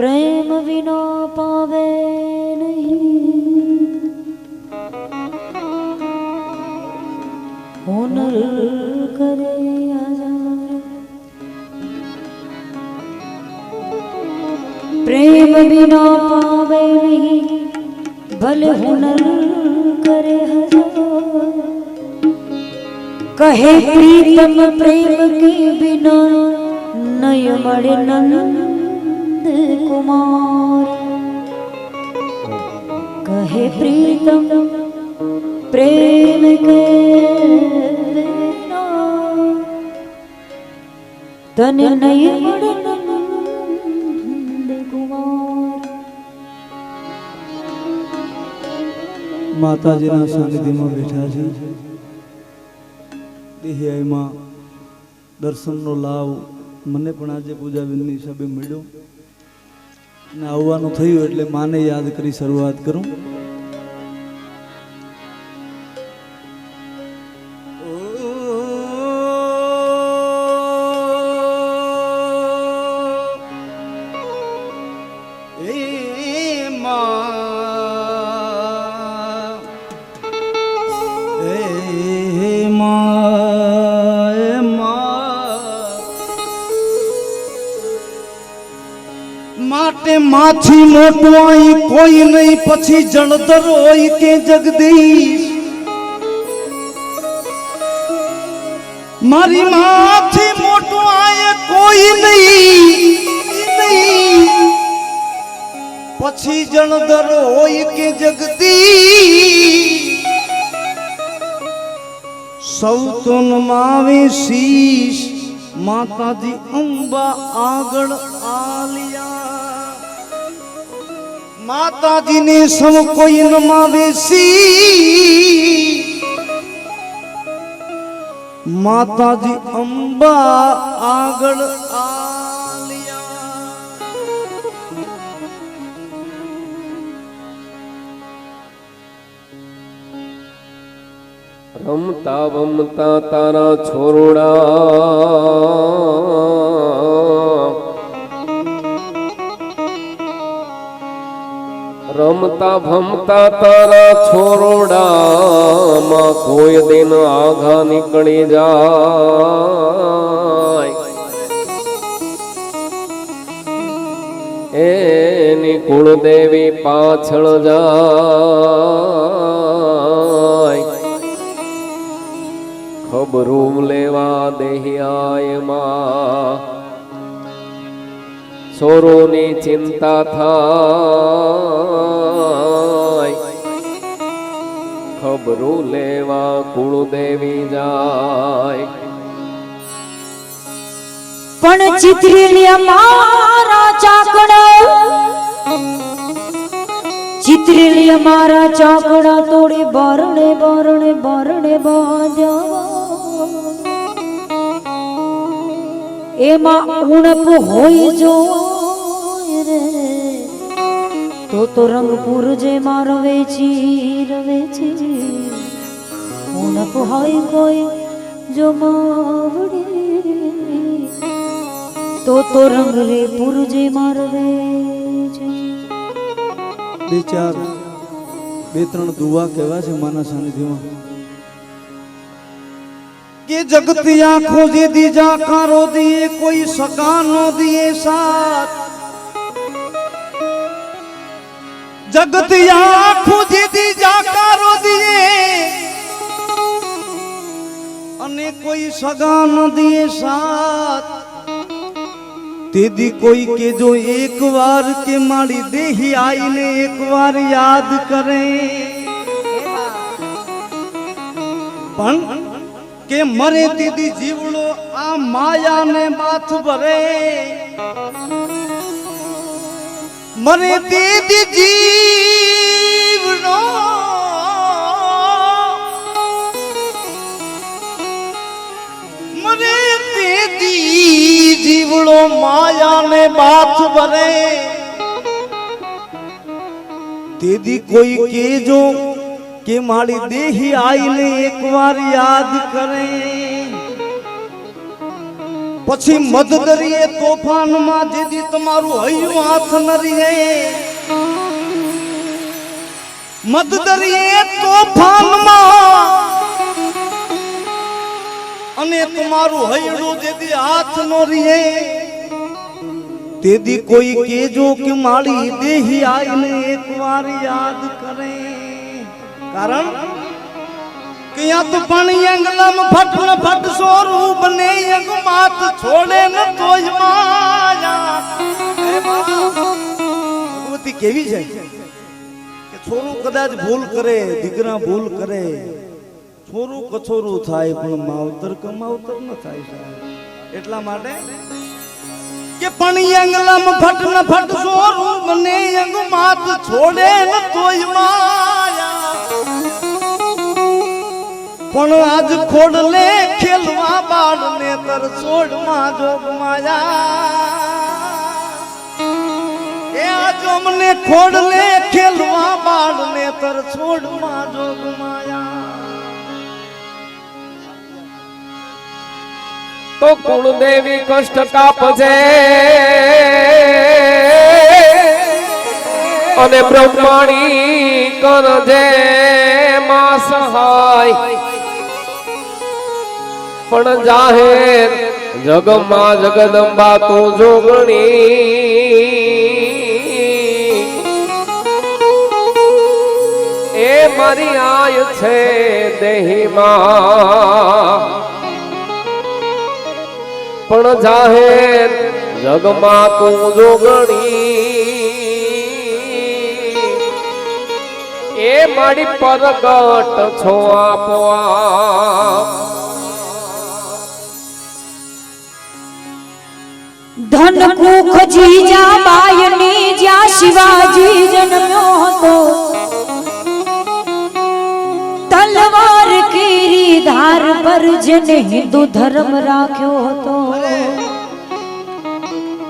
प्रेम बिना पावे नहीं हुनर करे हजार। प्रेम बिना पावे नहीं भले हुनर करे हजार। कहे प्रीतम प्रेम के बिना नय मरे नंद कुमार। कहे प्रीतम प्रेम के बिना तन नय मरे नंद कुमार। माताजीना सानिध्यમાં બેઠા છે। દેહયાઈમાં દર્શનનો લાભ મને પણ આજે પૂજાબેનની હિસાબે મળ્યો અને આવવાનું થયું એટલે માને યાદ કરી શરૂઆત કરું। माटे माछी मोटो आई कोई नहीं पछी जलधर होई के जगदीश। मारी माछी मोटो आए कोई नहीं पछी जलधर होई के जगदीश। सौतन मावे शीश माता जी अंबा आगड़ आलिया। माता जी ने सब कोई नमावेसी। माता जी अंबा आगड़ आलिया। रमता वमता तारा छोरोड़ा रमता भमता तारा छोरोड़ा मां कोई दिन आघा निकली जाय। एनी कुलदेवी पाछळ जाय। खबरू लेवा देहियाय मां छोरोनी चिंता थाय। खबरू लेवा कुलदेवी जाय। पण चित्रिलिया मारा चाकड़ा चित्रिलिया मारा चाकड़ा तोड़े बारणे बारणे बारणे बाजा। एमा उणप होई जो रे तो रंगपुर जे मारवे छी उणप होई कोई जो मावड़ी तो रंग रे पुरजे मारवे छी। बेचार બે ત્રણ દુઆ કહેવા છે માના સાનિધ્યમાં કે જગતી આંખો જે દીજા કારો દીએ કોઈ સકાનો દીએ સાથ। જગતી આંખો જે દીજા કારો દીએ અને કોઈ સગાન દીએ સાથ। तेदी कोई के जो एक बार के माड़ी देही आई ने एक बार याद करे पण के मरे तेदी जीवड़ो आ माया ने माथ भरे। मरे तेदी जीवड़ो मरे तेदी जीवड़ो माया ने बात भरे। तेदी कोई के जो के माड़ी देही आई ने एक बार याद करे પછી મધદરીએ તોફાનમાં જેથી તમારું હૈયું હાથ ન રીએ મધદરીએ તોફાનમાં અને તમારું હૈયું જેથી હાથ ન રીએ તેદી કોઈ કેજો કે મારી દેહી આઈને એકવાર યાદ કરે કારણ કે યા તો પાણી અંગલામાં ફટ ન ફટ સોરું બને અંગ માત છોડે ન તોય માયા હે ભગવતી કેવી છે કે છોરું કદાચ ભૂલ કરે દીકરા ભૂલ કરે છોરું કછોરું થાય પણ માવતર કમાવતર ન થાય એટલા માટે કે પાણી અંગલામાં ફટ ન ફટ સોરું બને અંગ માત છોડે ન તોય માયા પણ આજ ખોડલે ખેલવા બાળ ને તર છોડ માં જોગ માયા એ આજ અમને ખોડલે ખેલવા બાળ ને તર છોડ માં જોગ માયા તો કુળદેવી કષ્ટ કાપજે અને બ્રહ્માણી કરજે માં સહાય પણ જાહેર જગમાં જગદંબા તું જોગણી એ મારી આય છે દેહીમાં પણ જાહેર જગમાં તું જોગણી એ મારી પરગટ છો આપવા ધન કુખ જીજા બાયની જ્યાં શિવાજી જન્મ્યો હતો તલવાર કેરી ધાર પર જેને હિન્દુ ધર્મ રાખ્યો હતો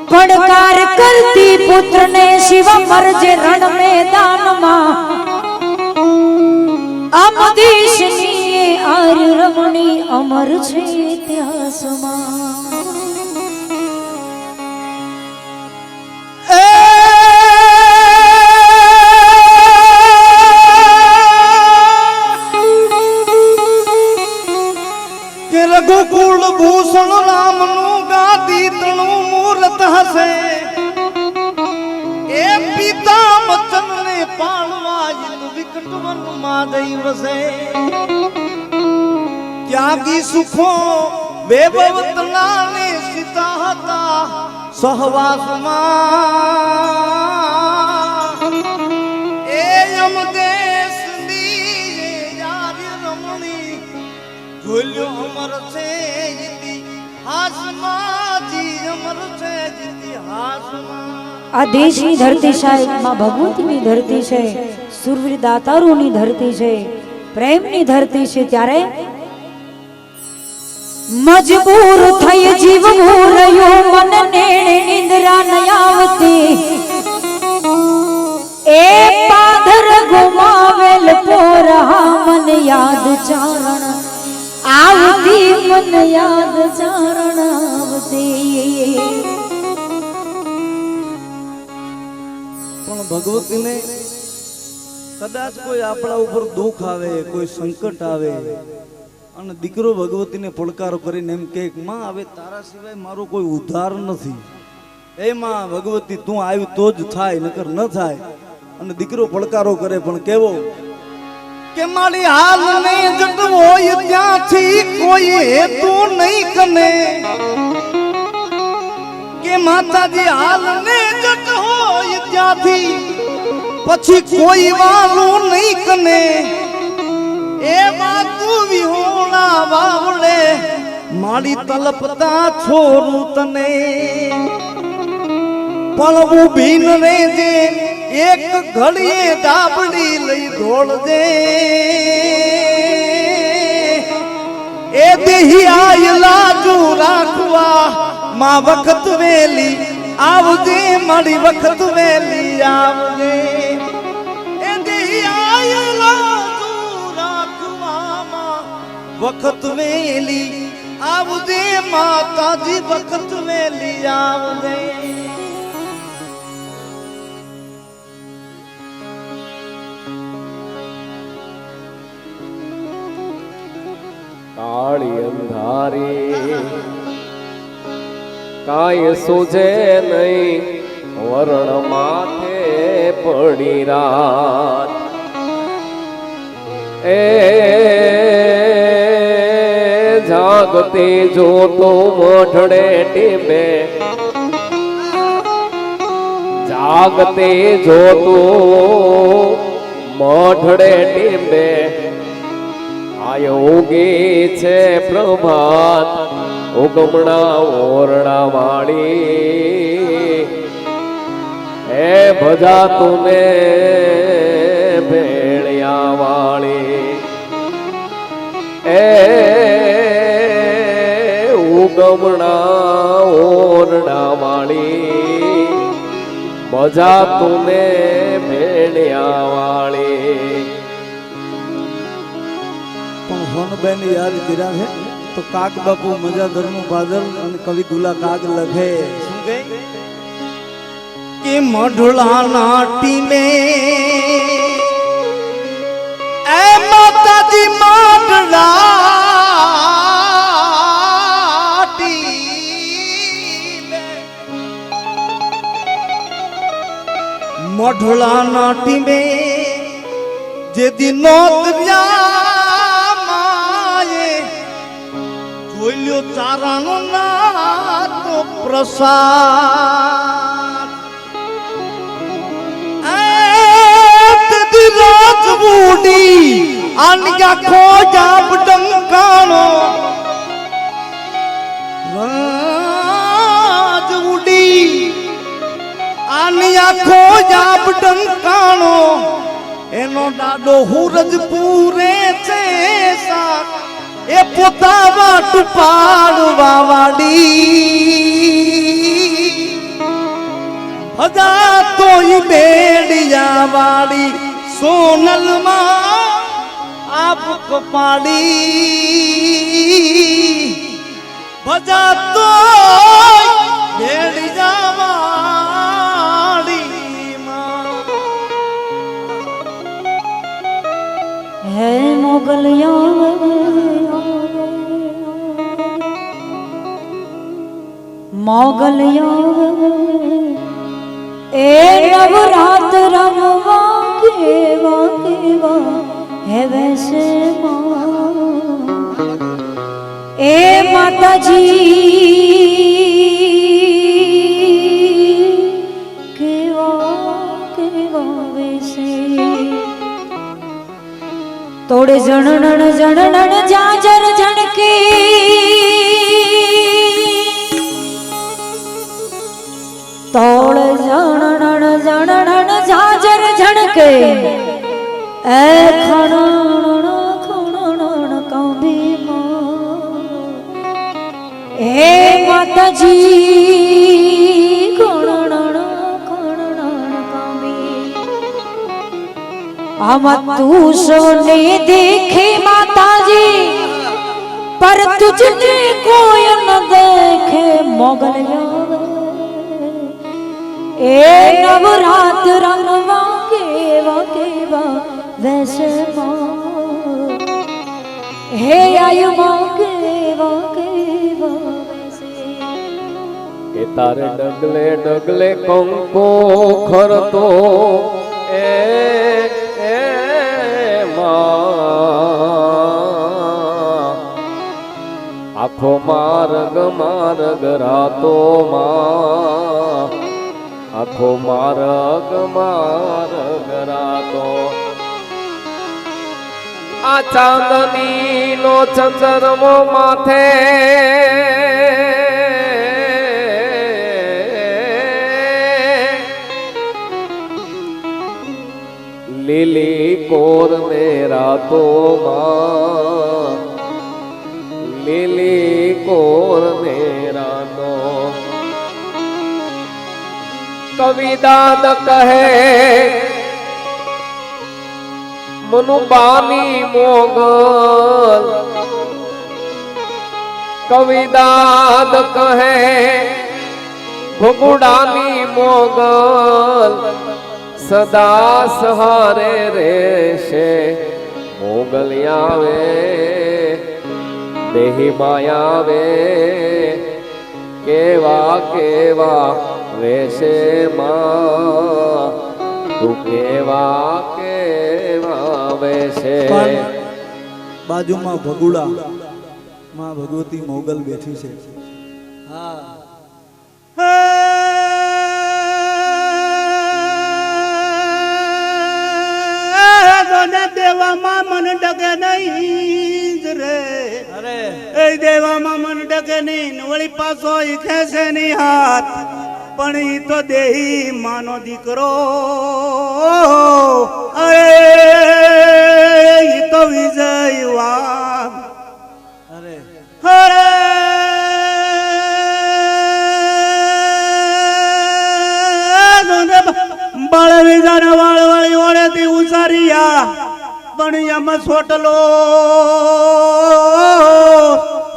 પડકાર કરતી પુત્રને શિવ મરજે રણ મેદાનમાં અમદીશની આર્ય રમણી અમર છે ઇતિહાસમાં રઘુકુળ ભૂષણ રામનું ગાદી તણું મૂર્ત હશે એ પિતા વચન ને પાળવા વિકટ વનમાં દઈ વસે ત્યાગી સુખો બેબવતના ને સીતા હતા સહવાસમાં એ યમ દેશની યારી રમણી જોલ્યો અમર છે ઇતિહાસમાં જી અમર છે ઇતિહાસમાં આ દેશની ધરતી સાહેબ માં ભગવતીની ધરતી છે સુરવીર દાતારોની ધરતી છે પ્રેમની ધરતી છે ત્યારે મજબૂર થઈ જીવવું રહ્યું મન નેણે નિંદ્રા ન આવતી એ પાધર ગુમાવેલ પોરા મન યાદ ચારણ આવતી મન યાદ ચારણ આવતી પણ ભગવતીને કદાચ કોઈ આપણા ઉપર દુઃખ આવે કોઈ સંકટ આવે અને દીકરો ભગવતીને પડકારો કરીને એમ કે માં હવે તારા સિવાય મારો કોઈ ઉદ્ધાર નથી એ માં ભગવતી તું આવી તો જ થાય નકર ન થાય અને દીકરો પડકારો કરે પણ કેવો કે મારી હાલ ને જટ હોય ત્યાંથી કોઈ હેતુ નહીં કને કે માતાજી હાલ ને જટ હોય ત્યાંથી પછી કોઈ વાલું નહીં કને એ માતું વિહોણા વાવડે મારી તલપતા છોરું તને પણ ઊભી ન રહેજે એક ઘડીએ ડાબડી લઈ દોડજે એ દેહી આય લાજુ રાખવા માં વખત વેલી આવજે મારી વખત વેલી આવજે એ દેહી આય લાજુ રાખવા માં વખત વેલી આવજે માતાજી વખત વેલી આવજે કાળી અંધારી કાય સુજે નહીં વરણ માથે પડી રાત એ જાગતે જોતો મોઢડે ટીમે જાગતે જોતો મોઢડે ટીમે આયોગી છે પ્રભાત ઉગમણા ઓરડા વાળી હે ભજા તુને ભેળિયા વાળી એ ઉગમણા ઓરડા વાળી ભજા તુને ભેળિયા વાળી પણ હોનબેન યાદ કર્યા છે તો કાક બાપુ મજાધર નું ભાદર અને કવિ દુલા કાક લખે શું કહે કે મઢડા નાટી મે એ માતાજી મઢડા મઢડા નાટી મે જે દિનો દરિયા માએ જોઈલ્યો ચારાનો નાતો પ્રસાદ તેદી રાત બુડી આનગા ખોજાબ ડંકાણો રાજ ઉડી આની આખો જાબ ડંકાણો એનો દાડો હુરજ પૂરે છે સાક એ પોતા વાટ પાડવા વાડી હજા તોય બેડિયા વાડી સોનલમાં આપ કપાડી ભજા તોય બેડિયા है मोगलिया ए नवरात रमवा केवा केवा है वैसे ए माताजी केवा केवा वैसे तोड़े जणन जणन जाजर झणके तोड़े जणन जणन जाजर झणके ए खणन खणन कौंभी हे माताजी खणन खणन कौंभी हम तू सोने देखे माताजी पर तुझने कोई न देखे मोगलिया ए नवरात रंगवा केवा वैसे हे आयु केवा वैसे કે તારે ડગલે ડગલે કંકો ખરતો એ આખો માર્ગ માર્ગ રાતો માં આખો માર્ગ માર્ગ રાતો આ ચાંદની નો ચંદ્રમો માથે લીલી કોર ને રાતો માં લીલી કોર ને રાતો કવિદાદ કહે મનુબાની મોગલ કવિદાદ કહે ઘુઘુડાની મોગલ સદા સહારે રહેશે મોગલ આવે દેહી માયાવે કેવા કેવા વેશે માં તું કેવા કેવા વેશે. બાજુમાં ભગુડા માં ભગવતી મોગલ બેઠી છે. હા દેવામાં મન ડગે નહીં રે. અરે એ દેવામાં મન ડગે નહીં વળી પાછો ઈ ખેસે નહીં હાથ પણ ઈ તો દેહી માનો દીકરો. અરે ઈ તો વિજય વાઘ. અરે અરે બાળ વિજાને વાળ વાળી ઓળેથી ઉસારિયા બણિયામાં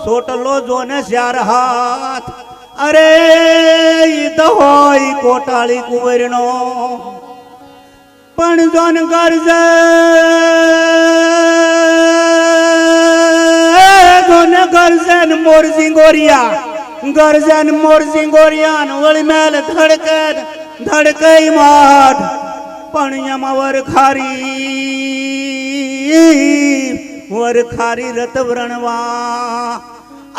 સોટલો જોને ચાર હાથ. અરે ઈ તો હોય કોટાળી કુંવરનો પણ જોન ગરજે જોને ગરજે ને મોર સિંગોરિયા ગરજે ને મોર સિંગોરિયા ને વળી મેલ ધડકે ધડકઈ માઠ પણ એમાં વરખારી રત વ્રણવા.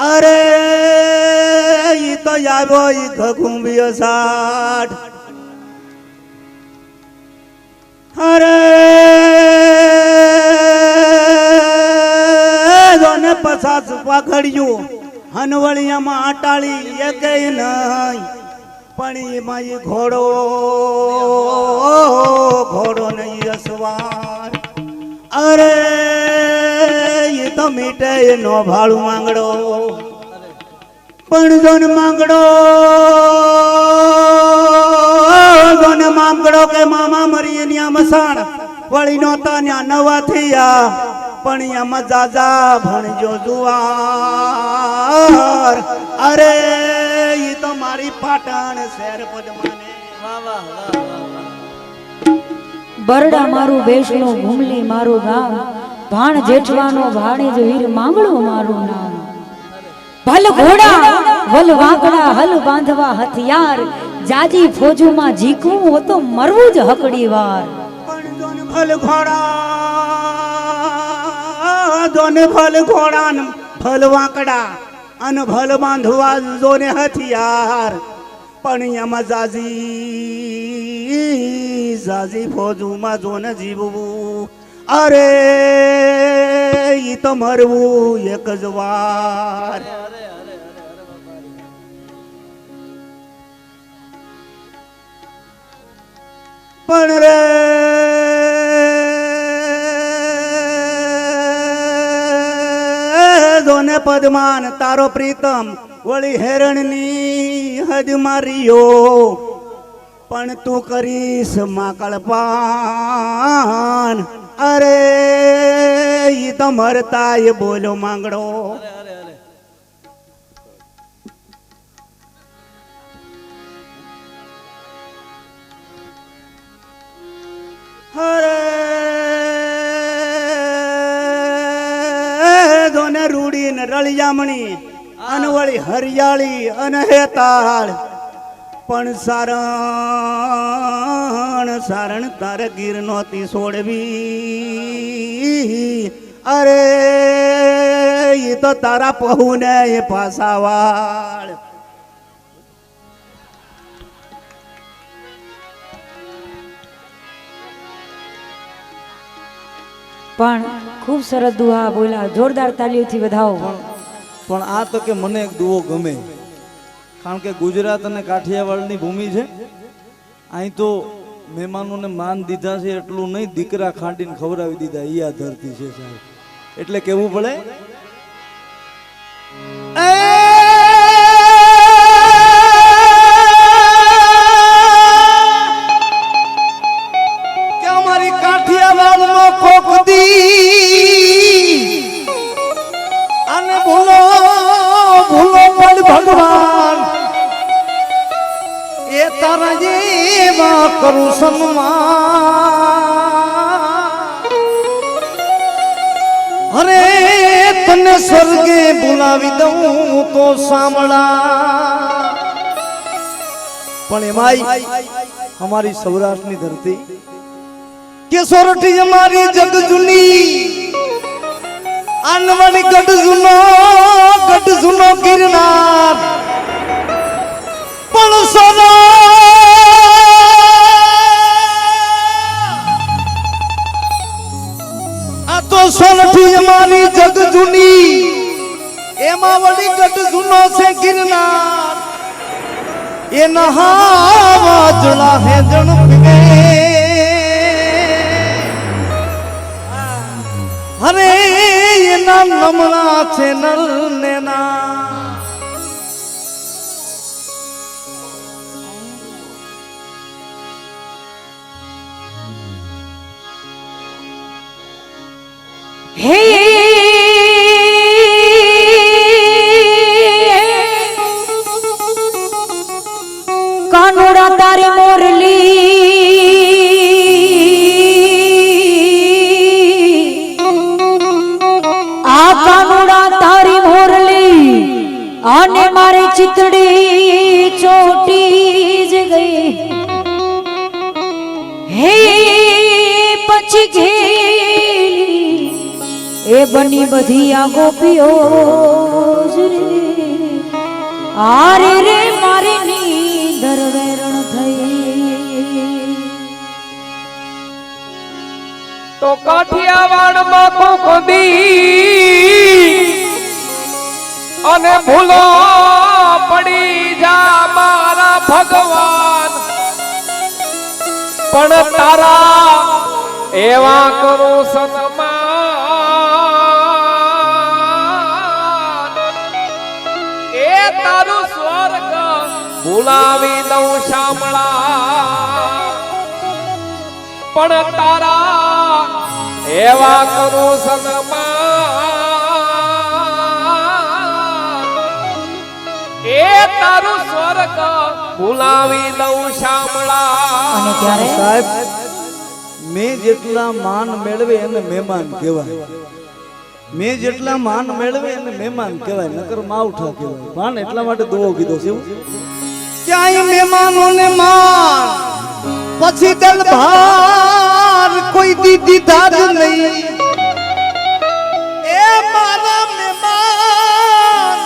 અરે ઈ તો આવ્યો ઈ ઘઘુંબિયો સાઠ. અરે જોને પસાસ પાઘડ્યું હનવળિયામાં આટાળી એકે નહીં પણ એમાં ઈ ઘોડો નહીં અસવાર. અરે ઈ તો મીઠે નો ભાડું માંગડો પણ જોન માંગડો કે મામા મરી ન્યા મસાણ વળી નોતા ન્યા નવા થયા પણ એમાં જાજા ભણજો જુવાર. અરે ઈ તો મારી પાટણ શેર પદમાને. બરડા મારું બેસલું ઘુમલી મારું ગામ ભાણ જેઠવાનો ભાણેજ વીર માંગડો મારું નામ. ભલ ઘોડા વલ વાંકડા હલ બાંધવા હથિયાર જાજી ફોજુમાં જીકવું હો તો મરવું જ હકડી વાર. ભલ ઘોડા ને ભલ વાંકડા અને ભલ બાંધવા જોને હથિયાર પણ એમાં જાજી ફોજુમાં જોને જીવવું. અરે ઈ તો મરવું એક જ વાર. પણ રે જોને પદમાન તારો પ્રીતમ વળી હેરણની હદ માર્યો પણ તું કરીશ માકળ પાન. અરે ઈ તો મરતા એ બોલો માંગડો. અરે જોને રૂડી ને રળિયામણી અને વળી હરિયાળી અને હેતાળ પણ સારણ તારે ગીર નોતી છોડવી. અરે ઈ તો તારા પહુ ને એ પાસાવાળ. પણ ખૂબ સરસ દુહા બોલ્યા, જોરદાર તાલીઓથી વધાવો. પણ આ તો કે મને એક દુઓ ગમે, કારણ કે ગુજરાત અને કાઠિયાવાડની ભૂમિ છે. અહીં તો મહેમાનોને માન દીધા છે એટલું નહીં, દીકરા ખાંડીને ખવડાવી દીધા. ઈ આ ધરતી છે સાહેબ, એટલે કેવું પડે. કે અમારી કાઠિયાવાડનો કોક દી અને ભૂલો કરું સન્માન અરે તને સ્વર્ગે બોલાવી દઉં તો સાંભળા પણ એમાંય અમારી સૌરાષ્ટ્રની ધરતી કે સોરઠી અમારી જગ જૂની આનવાડી ગઢ જૂનો ગિરનાર પણ આ તો સોરઠી અમારી જગ જૂની એમાં વળી ગઢ જૂનો છે ગિરનાર એના હાવા જળા હે જણ પીવે અરે એના નમણા છે નર ને ના હે કાનુડા તારી મોરલી આ કાનુડા તારી મોરલી આને મારી ચિતડી ચોટી જ ગઈ હે પછી ઘેલી એ બની બધી આ ગોપીઓ આરે રે મારી નીંદર વેરણ થઈ તો કાઠિયાવાડ માં કોકદી અને ભૂલો પડી જા મારા ભગવાન પણ તારા એવા કરું સન્માન એ તારું સ્વર્ગ ભૂલાવી દઉં શામળા પણ તારા એવા કરું સન્માન એ તારું સ્વર્ગ ભૂલાવી દઉં શામળા અને ત્યારે સાહેબ મેં જેટલા માન મેળવે એને મહેમાન કહેવાય મેં જેટલા માન મેળવે એને મહેમાન કહેવાય નકર માવઠા કહેવાય માન એટલા માટે દુઓ કીધો છે ક્યાંય મહેમાનોને માન પછી દલ ભાર કોઈ દીધી દાદ નહીં એ મારા મહેમાન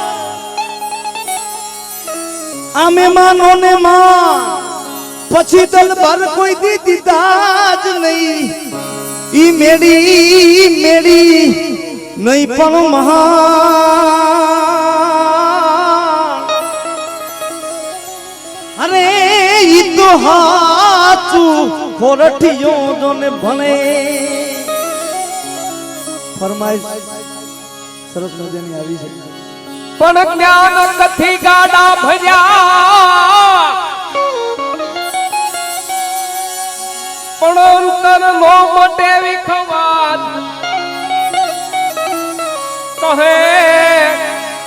આ મહેમાનોને માન પછી દલ ભાર કોઈ દીધી દાદ નહીં ઈ મેડી નહીં પણ મહાન અરે ઈ તો હાચું ખોરઠિયો જોને ભણે ફરમાઈશ સરસ મજાની આવી છે પણ જ્ઞાન કથી ગાડા ભર્યા પણ અંતર નો મટે વિખવાદ કહે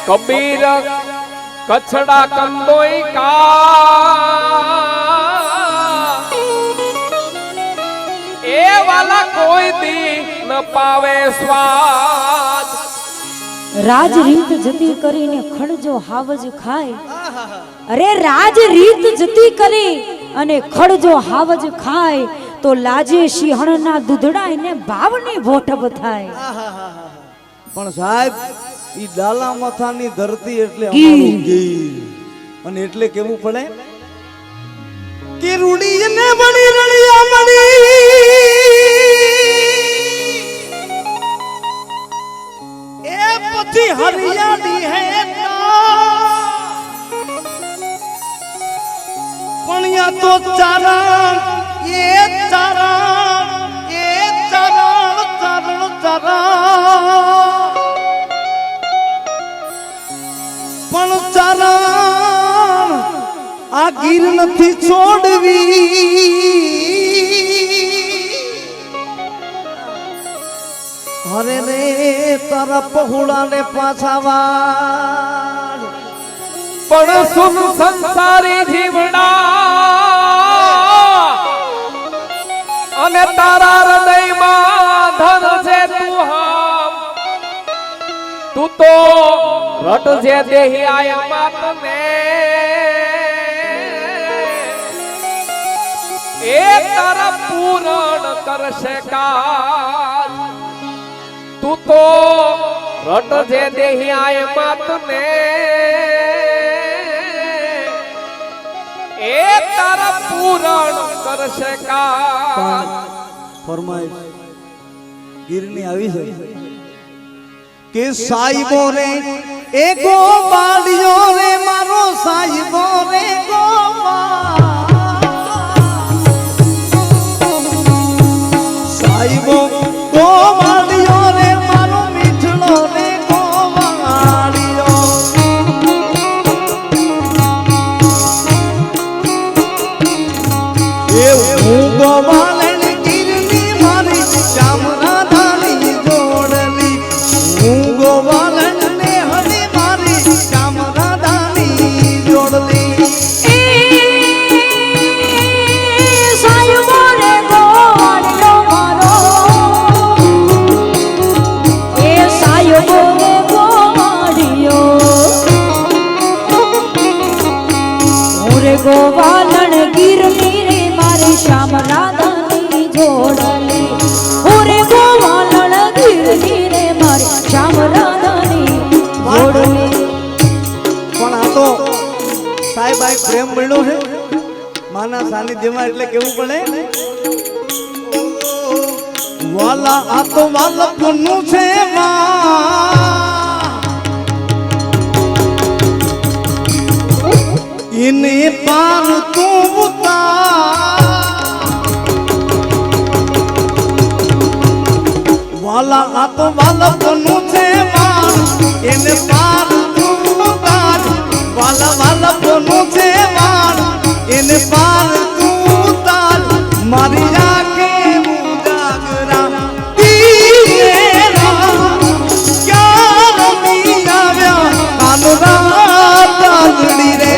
કબીર કછડા કંદોઈ કા એ વાલા કોઈ દી ન પાવે સ્વાદ રાજ રીત જતી કરીને ખડજો હાવજ ખાય અરે રાજ રીત જતી કરી અને ખડજો હાવજ ખાય તો લાજે સિંહણના દૂધડા એને ભાવની ભોઠબ થાય પણ સાહેબ ઈ ડાલા માથાની ધરતી એટલે અમારું ગીર અને એટલે કેવું પડે કે રૂડી ને બળી રળિયા મળી એ પછી હરિયાળી હે પણ યા તો ચારણ એ ચરણ પણ ચરણ આ ગીર નથી છોડવી હરે રે તારા પહોળા ને પાછા વાળ પણ સુન સંસારી જીવડા અને તારા હૃદયમાં ધન છે તું હામ તું તો રટજે દેહી આયા માતને એ તારા પૂરણ કરશે કાજ તું તો રટજે દેહી આયા માતને એ તારા પૂરણ કરશે કાજ ફરમાઈશ ગીરની આવી છે કે સાઈબો રે એ ગોવાળિયો રે મારો સાઈબો રે સાઈબો ગોવાળિયો રે મારો મીઠલો રે ગોવાળિયો એ હું ગોવાળણ ગીરની મારી ચામરાધાની જોડલી હું ગોવાળણ ને હરી મારી ચામરાધાની જોડલી સાયબો રે ગોવાળિયો મારો એ સાયબો રે ગોવાળિયો હું રે ગોવાળણ ગીરની રે મારી શ્યામ રાધાની જોડલી હું રે ગોવાળણ ગીરની રે મારી શ્યામ રાધાની જોડલી પણ આ તો સાહેબ આ પ્રેમ મળ્યો છે માના સાનિધ્યમાં એટલે કેવું પડે વાલા આ તો વાલપનું છે એને પાર તું ઉતાર વાલા આ તો વાલપનું છે એને પાર તું ઉતાર વાલા વાલપનું છે એને પાર તું ઉતાર મારી આંખે ઉજાગરા દીવેરા ક્યાં રમી આવ્યા કાનુડા ચાંદડી રે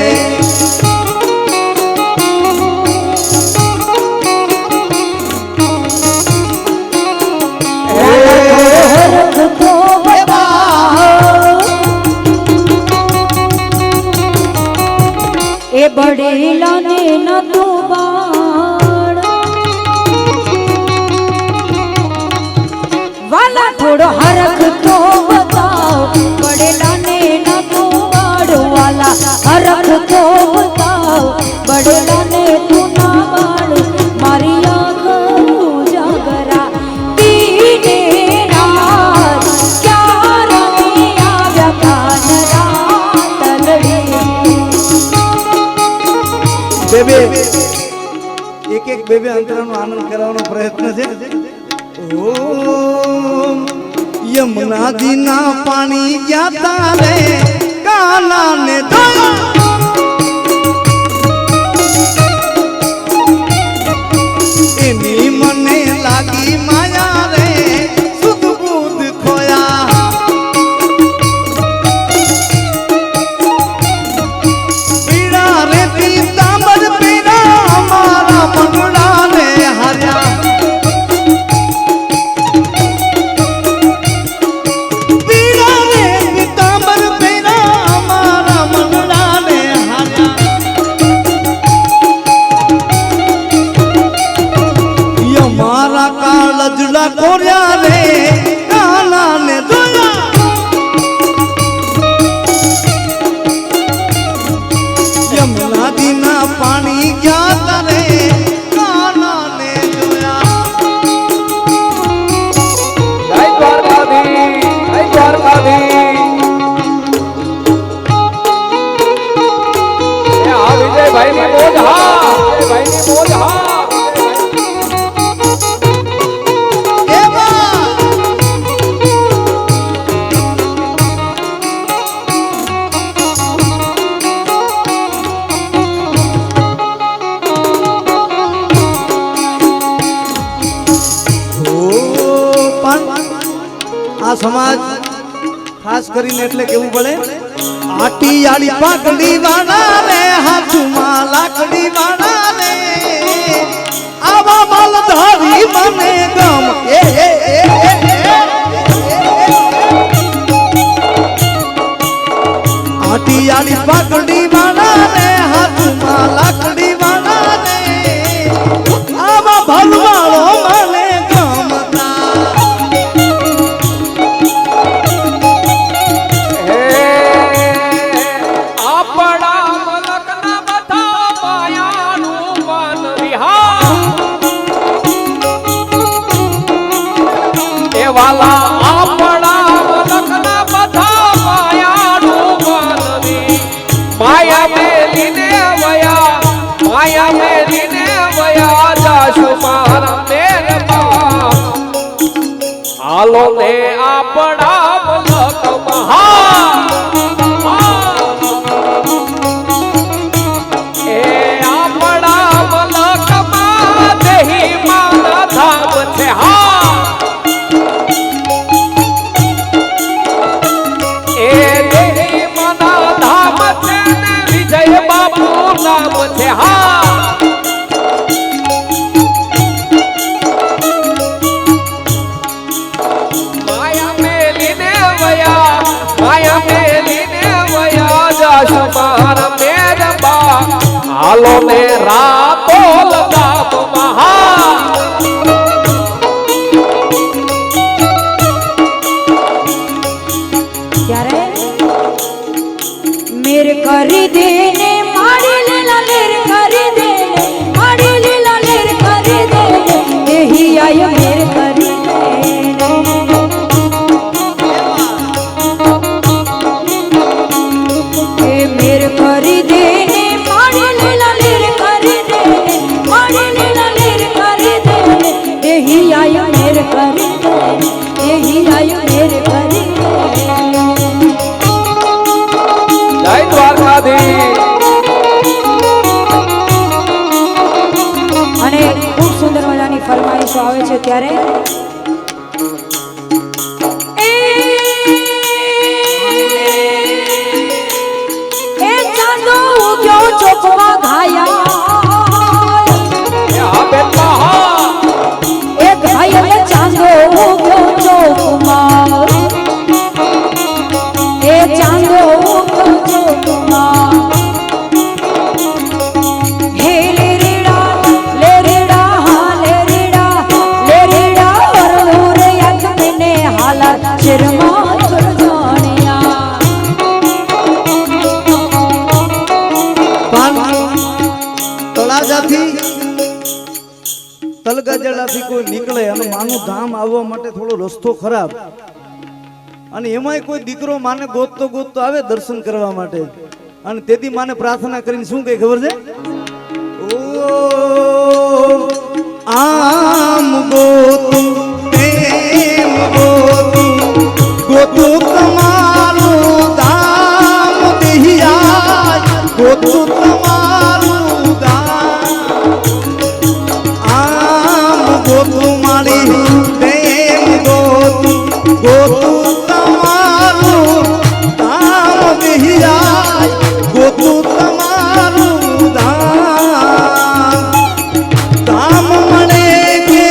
એ બડેલા ને ન તું બાળ વાલા થોડો હરખ તો બતાવ બડેલા ને ન તું બાળ વાલા હરખ તો બતાવ બડેલા ને તું ના બાળ મારી આંખ ઉજાગરા દીને રાત ક્યાં રમી આવ્યા કાનરા તલડી બેબે એક એક બેબે અંતરનો આનંદ કરવાનો પ્રયત્ન છે ઓ યમુના દીના પાણી ગયા તારે કાના ને એની મને લાગી માયા રે સુધ બુધ ખોયા પીડા રે પીતાંબર પીડા અમારા મંગળા ને હાર્યા પીડા રે પીતાંબર પીડા અમારા મંગળા ને હાર્યા અમારા કાળજડા કોર્યા રે કાના ને જોયા યમુના દીના પાણી ગયા તારે કાના ને જોયા જય દ્વારકાધીશ જય દ્વારકાધીશ એ આ વિજયભાઈ ની મોજ હા વિજયભાઈ ની મોજ હા એવા આ સમાજ ખાસ કરીને એટલે કેવું પડે આટી આડી પાકડી વાળા રે હાથમાં લાકડી વાળા રે આવા માલધારી મને ગમ આટી પાકડી વાળા ને હાથમાં લાકડી વાળા ને આવા ભલવાળો મને ગમતા હે આપણા મલકના બધા માયાનું મન વિહાર એ વાલા આપણા મલકના બધા માયાનું મન માયા મેલીને વયા જાશુ મારા મેરબા હાલો ને આપણા મલક મહા એ આપણા મલકમાં દેહી માના ધામ છે હા એ દેહી માના ધામ છે ને વિજય બાપુ નામ છે હા માયા મેલીને વયા જાશુ મારા મેરબા હાલો ને રાતો લગામ મહા ત્યારે મેર કરી દેને માડી લીલા લેર કરી દેને માડી લીલા લેર કરી દેને દેહી આય મેર કરી દેને એ મેર કરી દેને માડી લીલા લેર કરી દેને માડી લીલા લેર કરી દેને દેહી આય મેર કરી દેને દેહી આય મેર કરી દેને જય દ્વારકાધીશ અને ખૂબ સુંદર મજાની ફરમાઈશો આવે છે ત્યારે એ ચાંદો ઉગ્યો ચોકમાં ઘાયા આ બેન મહા એ ઘાયલ ચાંદો ઉગ્યો ચોકમાં એ ચાંદો ઉગ્યો ચોકમાં હે લે રેડા હા લે રેડા વરવું રે યાદ મને હાલા ચરમા જાણ્યા તળાજાથી તલગાજડાથી કોઈ નીકળે અને માનું ધામ આવવા માટે થોડો રસ્તો ખરાબ અને એમાંય કોઈ દીકરો માને ગોતતો આવે દર્શન કરવા માટે અને તેથી માને પ્રાર્થના કરીને શું કહે ખબર છે ઓ આમ ગોતું તેમ ગોતું તમારું ધામ દેહિયા ગોતું તમારું ધામ આમ ગોતું મારી તેમ ગોતું તમારું ધામ દેહિયા ગોતું તમારું ધામ મળે કે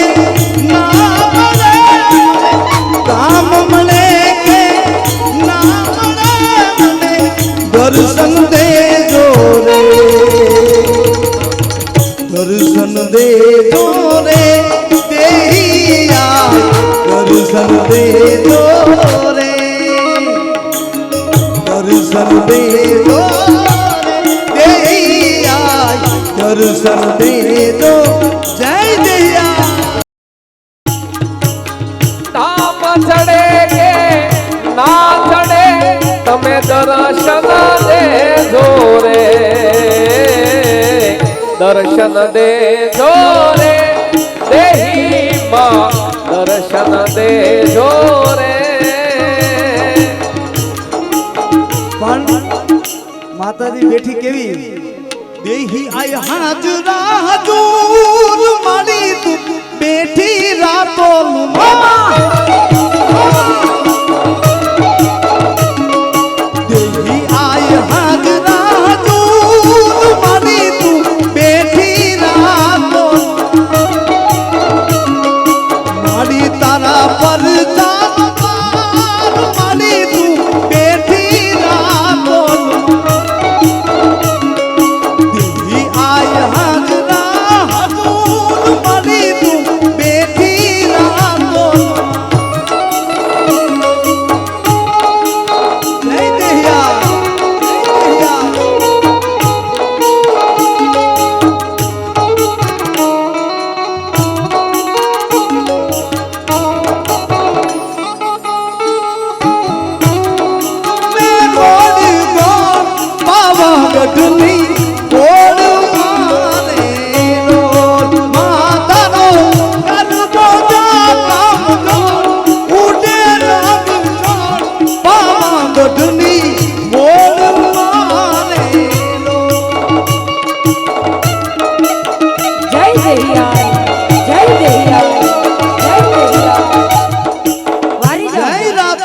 ના મળે ધામ મળે કે ના મળે મને દર્શન દેજો રે દર્શન દેજો રે દેહિયા દર્શન દેજો રે દર્શન દેજો રે દેહિયા દર્શન દેજો જય દેહિયા ધામ ચડે કે ના ચડે તમે દર્શન દેજો રે દર્શન દેજો રે દેહી માં દર્શન દેજો રે પણ માતાજી બેઠી કેવી દેહી આય હાજરા હજૂર મારી તું બેઠી રાતો દેહી આય હાજરા હજૂર મારી તું બેઠી રાતો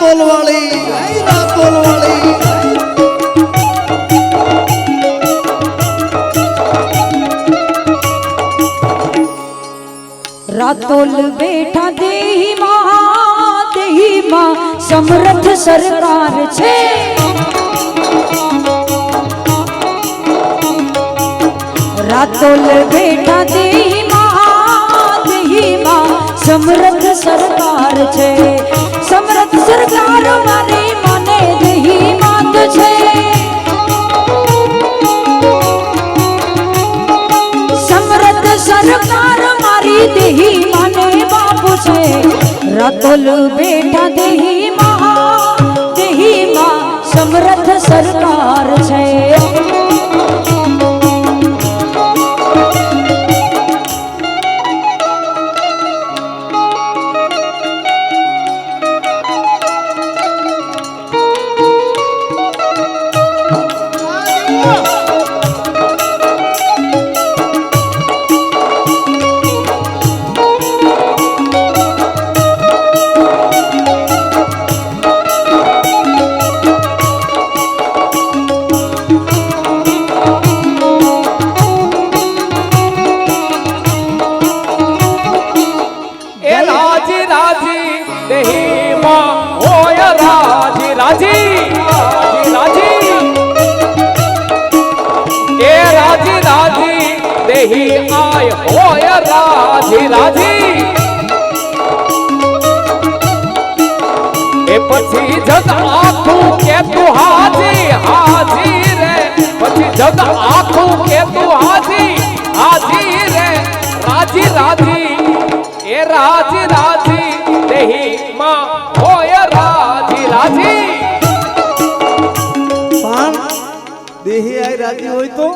રાતોલ વાળી જય રાતોલ વાળી રાતોલ બેઠા દેહીમાં સમર્થ સરકાર છે રાતોલ બેઠા દેહીમાં સમર્થ સરકાર છે સમર્થ સરકાર મારી મને દેહીમાં તો છે સમર્થ સરકાર મારી દેહી મને બાપુ છે રાતોલ બેઠા દેહીમાં સમર્થ સરકાર છે પછી જગ આખું કે તું હાજી હાજી રે પછી જગ આખું કે તું હાજી હાજી રે રાજી રાજી એ રાજી રાજી દેહી માં હોય રાજી રાજી પણ દેહી આય રાજી હોય તો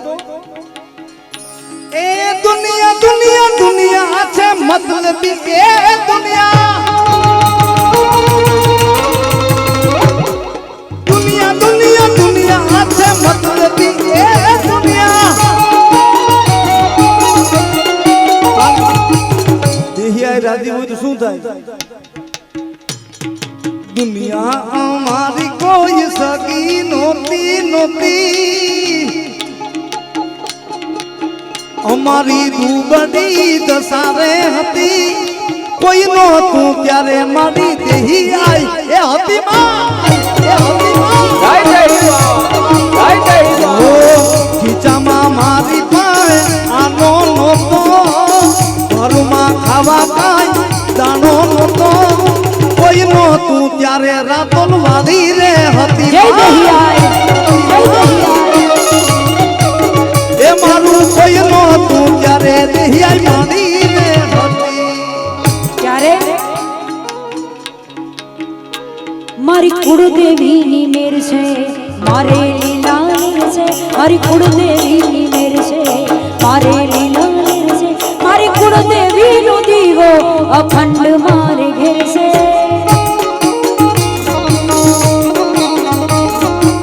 એ દુનિયા દુનિયા દુનિયા છે મતલબી એ દુનિયા રાજી હોય તો શું થાય દુનિયા અમારી કોઈ સગી નહોતી અમારી દુબળી દસારે હતી કોઈ નહોતું ત્યારે મારી દેહી આઈ એ હતી ખીચામાં મારી પાસે આનો નહોતો ઘરમાં ખાવા કાંઈ દાણો નહોતો કોઈ નહોતું ત્યારે રાતોલ વાળી રે હતી એ મારું કોઈ નહોતું ત્યારે દેહિયાઈ વાળી રે હતી ત્યારે મારી કુળદેવીની મેર છે મારે લીલાની છે મારી કુળદેવીની મેર છે મારે લીલાની છે મારી કુળદેવીનો દીવો અખંડ મારે ઘેર છે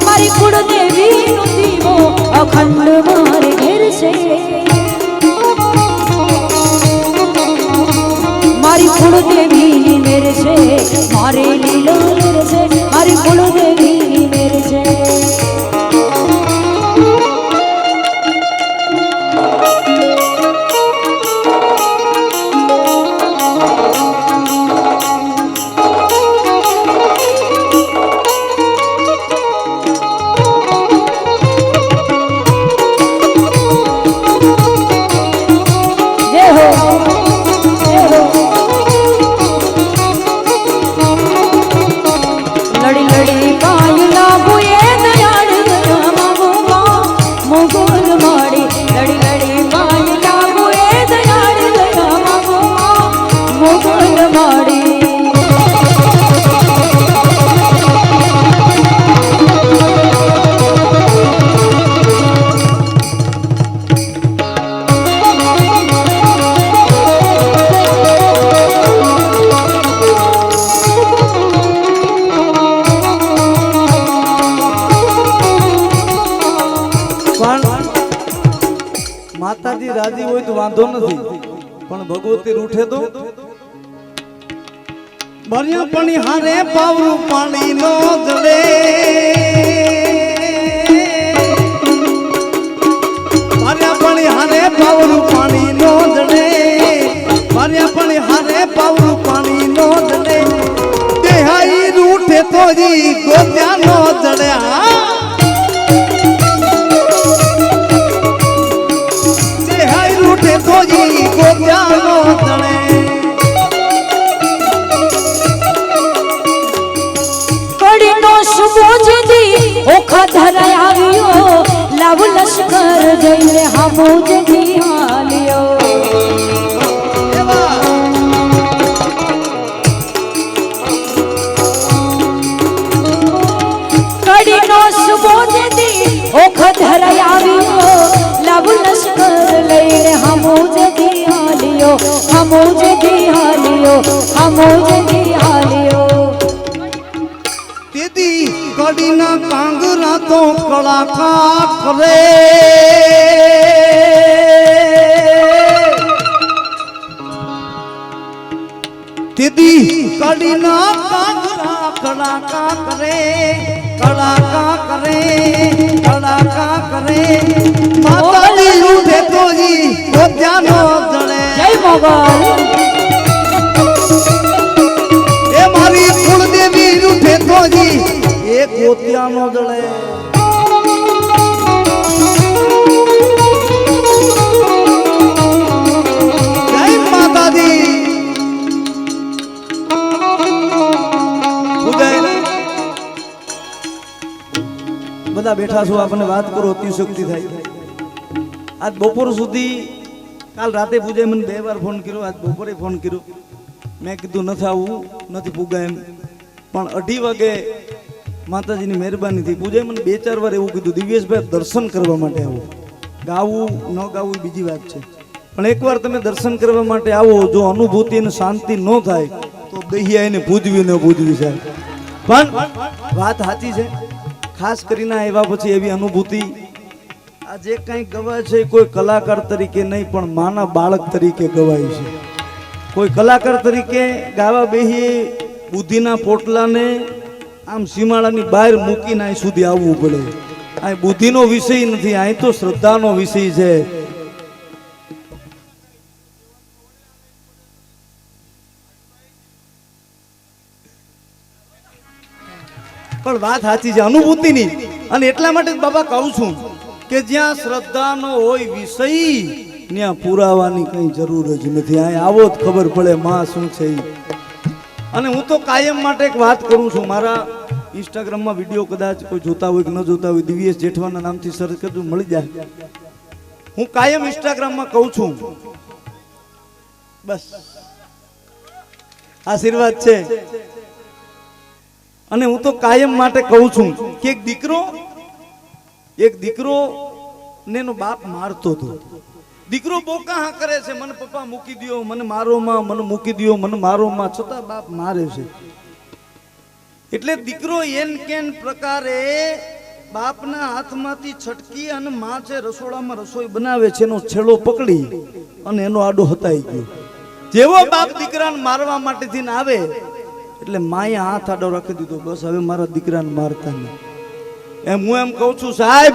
મારી કુળદેવીનો દીવો અખંડ મારે ઘેર છે મારી કુળદેવીની મેર છે મારે લીલો મેર છે મારી કુળદેવીની મેર છે માતાજી રાજી હોય તો વાંધો નથી પણ ભગવતી રૂઠે તો ભર્યા પણ હારે પાવરું પાણી નો જડે ભર્યા પણ હારે પાવરું પાણી નો જડે ભર્યા પણ હારે પાવરું પાણી નો જડે દેહાઈ રૂઠે તો જી ગોત્યા નો જડ્યા દેહાઈ રૂઠે તો જી ગોત્યા નો જડે કડીનો સુબોજદી ઓખા ધરાય આવ્યો લાવ લશ્કર જઈને હામોજદી હાલ્યો કડીનો સુબોજદી ઓખા ધરાય આવ્યો લાવ લશ્કર લઈને હામોજદી હાલ્યો હામોજદી હાલ્યો હામોજદી હાલ્યો તેદી કડીના કાંગરા તો કળાકા કરે તેદી કડીના કાંગરા કળાકા કરે કળાકા કરે કળાકા કરે માતાજી રૂઠે તો જી ગોત્યાનો જડે જય મોગલ એ મારી કુળદેવી રૂઠે તો જી એ ગોત્યાનો જડે જય માતાજી બધા બેઠા છો આપણને વાત કરો અતિશક્તિ થાય આજ બપોર સુધી કાલ રાતે પૂજાએ મને 2 વાર ફોન કર્યો આજ બપોરે ફોન કર્યો મેં કીધું નથી આવવું નથી પૂગા એમ પણ 2:30 વાગે માતાજીની મહેરબાનીથી પૂજાએ મને 2-4 વાર એવું કીધું દિવ્યેશભાઈ દર્શન કરવા માટે આવો ગાવું ન ગાવું એ બીજી વાત છે પણ એકવાર તમે દર્શન કરવા માટે આવો જો અનુભૂતિ અને શાંતિ ન થાય તો દહિયાને પૂજવી ન પૂજવી સાહેબ પણ વાત સાચી છે ખાસ કરીને આવ્યા પછી એવી અનુભૂતિ આ જે કંઈ ગવાય છે કોઈ કલાકાર તરીકે નહીં પણ માના બાળક તરીકે ગવાય છે કોઈ કલાકાર તરીકે ગાવા બેહીએ બુદ્ધિના પોટલાને આમ સીમાડાની બહાર મૂકીને અહીં સુધી આવવું પડે આ બુદ્ધિનો વિષય નથી અહીં તો શ્રદ્ધાનો વિષય છે પણ વાત સાચી છે અનુભૂતિની અને એટલા માટે બાબા કહું છું કે જ્યાં શ્રદ્ધાનો હોય વિષય ત્યાં પુરાવાની કઈ જરૂર જ નથી અહીં આવો જ ખબર પડે માં શું છે અને હું તો કાયમ માટે એક વાત કરું છું મારા ઇન્સ્ટાગ્રામમાં વિડીયો કદાચ કોઈ જોતા હોય કે ન જોતા હોય દિવ્યેશ જેઠવાના નામથી સર્ચ કરજો મળી જાય હું કાયમ ઇન્સ્ટાગ્રામમાં કહું છું બસ આશીર્વાદ છે અને હું તો કાયમ માટે કહું છું કે એક દીકરો ને એનો બાપ મારતો હતો દીકરો બોકા કરે છે મને પપ્પા મૂકી દો મને મારો માં મને મૂકી દો મને મારો માં છતાં બાપ મારે છે એટલે દીકરો એન કેન પ્રકારે બાપના હાથમાંથી છટકી અને માં છે રસોડામાં રસોઈ બનાવે છે એનો છેડો પકડી અને એનો આડો હતાઈ ગયો જેવો બાપ દીકરાને મારવા માટેથી આવે એટલે માએ હાથ આડો રાખી દીધો બસ હવે મારા દીકરાને મારતા નહીં એમ હું એમ કહું છું સાહેબ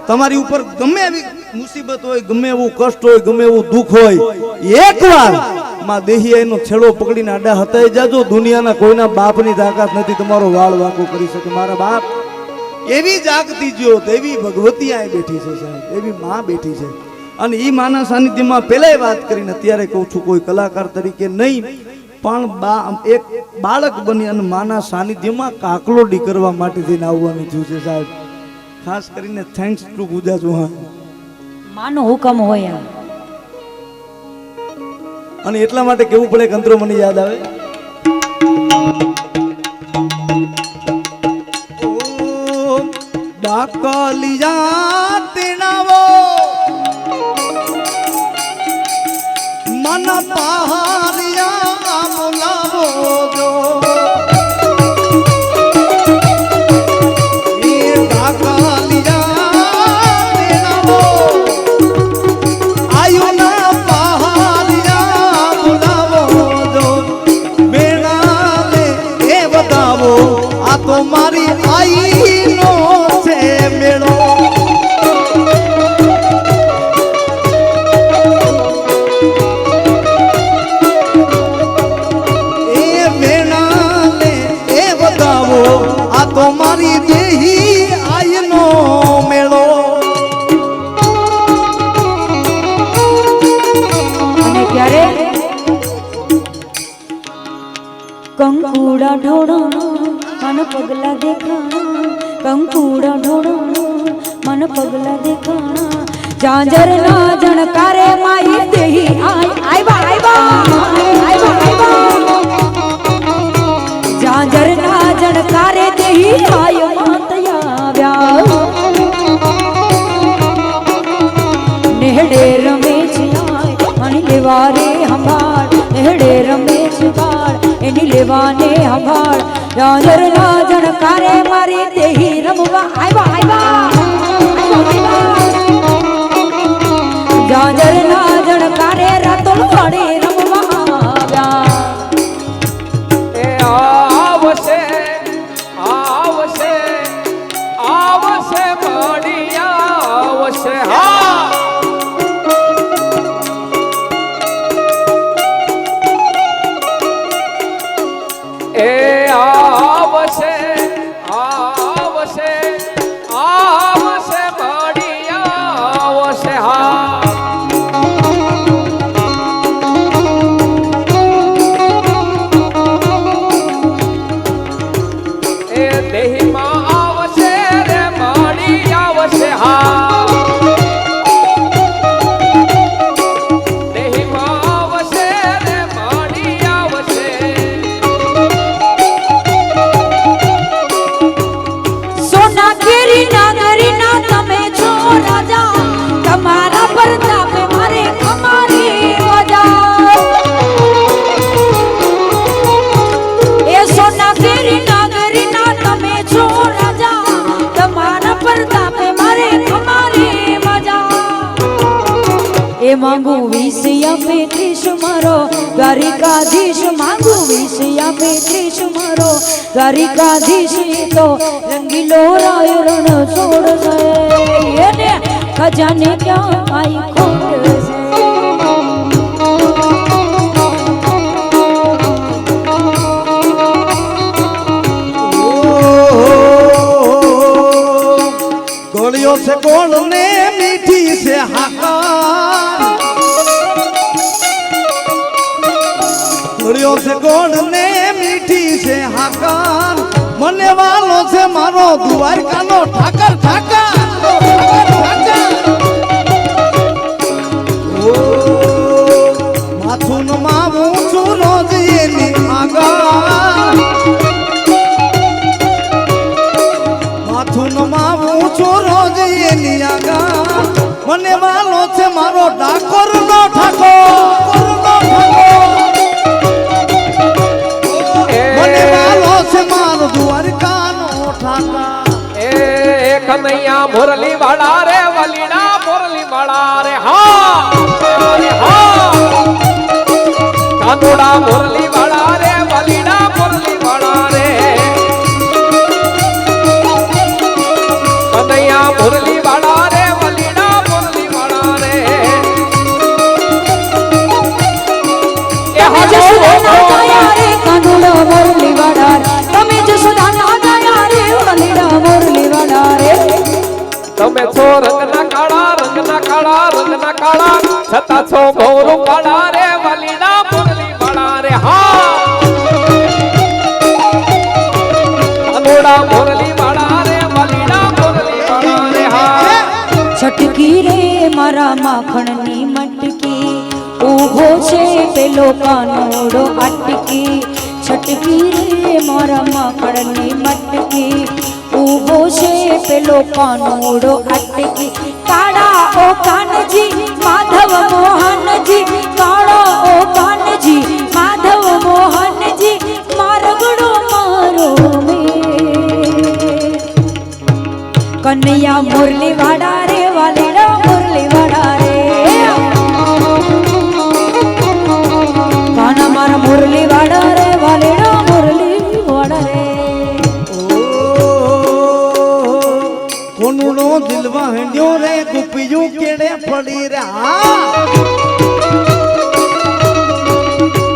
તમારી ઉપર ગમે એવી મુસીબત હોય ગમે એવું કષ્ટ હોય ગમે એવું દુઃખ હોય એકવાર માં દેહી એનો છેડો પકડીને આડા હતાઈ જાજો દુનિયાના કોઈના બાપની તાકાત નથી તમારો વાળ વાંકો કરી શકે મારા બાપ એવી જાગતી જ્યોત એવી ભગવતી આ બેઠી છે સાહેબ એવી માં બેઠી છે અને ઈ માના સાનિધ્યમાં પહેલાય વાત કરીને અત્યારે કહું છું કોઈ કલાકાર તરીકે નહીં પણ એક બાળક બની અને માના સાનિધ્યમાં કાકલોડી કરવા માટે થઈને આવવાનું થયું છે સાહેબ ખાસ કરીને થેન્ક્સ ટુ પૂજા ચૌહાણ માનો હુકમ હોય અને એટલા માટે કેવું પડે કે અંતરો મને યાદ આવે ડાકલિયા તીણાવો મન પહારિયા બોલાવો જો એ ડાકલિયા તીણાવો આયુના પહારિયા બોલાવો જો બેડા લે આઈનો છે મેળો એ વેણાને એ બતાવો આ તો મારી દેહી આઈનો મેળો અને ત્યારે કંકુડા ઢોળાણા મન પગલા દેખાણા કંકુડા ઢોળાણા મન પગલા દેખાણા જાંજરના જણકારે માઈ દેહી આયવા જાંજરના જણકારે દેહી આય માતયા નેહડે રમેશ આય અણી લેવારે હંભાળ નેહડે રમેશ બાળ એની લેવાને હંભાળ જાંજરના જણકારે મારી દેહી રમવા આયવા જાંજરના જણકારે રાતોળ વાડે રમવા આવ્યા એ આવશે આવશે આવશે મળિયા આવશે હા એ આવશે આવશે આવશે મળિયા આવશે હા એ દેહીમાં આવશે રે મળી આવશે હા દેહીમાં આવશે રે મળી આવશે સોના કેરી નાગરીના તમે છો રાજા તમારા પ્રતાપે મારે ખમારી વજા એ સોના કેરી નાગરીના તમે છો રાજા તમારા પ્રતાપે મારે ખમારી મજા એ માંગુ વિષયા પેત્રીસ મારો દ્વારિકાધીશ માંગુ વિષયા પેત્રીસ મારો દ્વારિકાધીશ તો રંગીલો રાય રણ છોડશે એને ખજાને ક્યાં આઈ ખોટ છે ગોળિયો છે ગોળ ને મીઠી છે હાકા ગોળિયો છે ગોળ ને મીઠી છે હાકા મને વાલો છે મારો દ્વારકાનો ઠાકર ઠાકર માથું માવું છું રોજ એની આગા માથું માવું છું રોજ એની આગા મને વાલો છે મારો ડાકોર નો ઠાકોર મને વાલો છે મારો દ્વારકાનો ઠાકર એ કનૈયા મુરલી વાળા રે વલીડા મુરલી વાળા રે હા કાનુડા મુરલી વાળા રે વલીડા મુરલી વાળા રે કનૈયા મુરલી વાળા રે વલીડા મુરલી વાળા રે એ તમે જસુદાના ગાયા રે કાનુડો મુરલી વાળા રે. તમે જસુદાના ગાયા રે વલીડા મુરલી વાળા રે તમે છો રંગના કાળા છતાં છો ગૌરવ વાળા રે વલીડા મુરલી વાળા રે હા કાનુડા મુરલી વાળા રે વલીડા મુરલી વાળા રે હા છટકી રે મારા માખણની મટકી ઊભો છે પેલો કાનુડો અટકી છટકી રે મારા માખણની મટકી ઊભો છે પેલો કાનુડો અટકી કાળા ઓ કાનજી માધવ મોહનજી કાળા ઓ કાનજી માધવ મોહનજી મારગડો મારો મેર કનૈયા મુરલી વાડા રે વાલીડા મુરલી વાડા રે કાના મારા મુરલી વાડા રે વાલીડા મુરલી વાડા રે ગોપીઓ કેડે પડી રે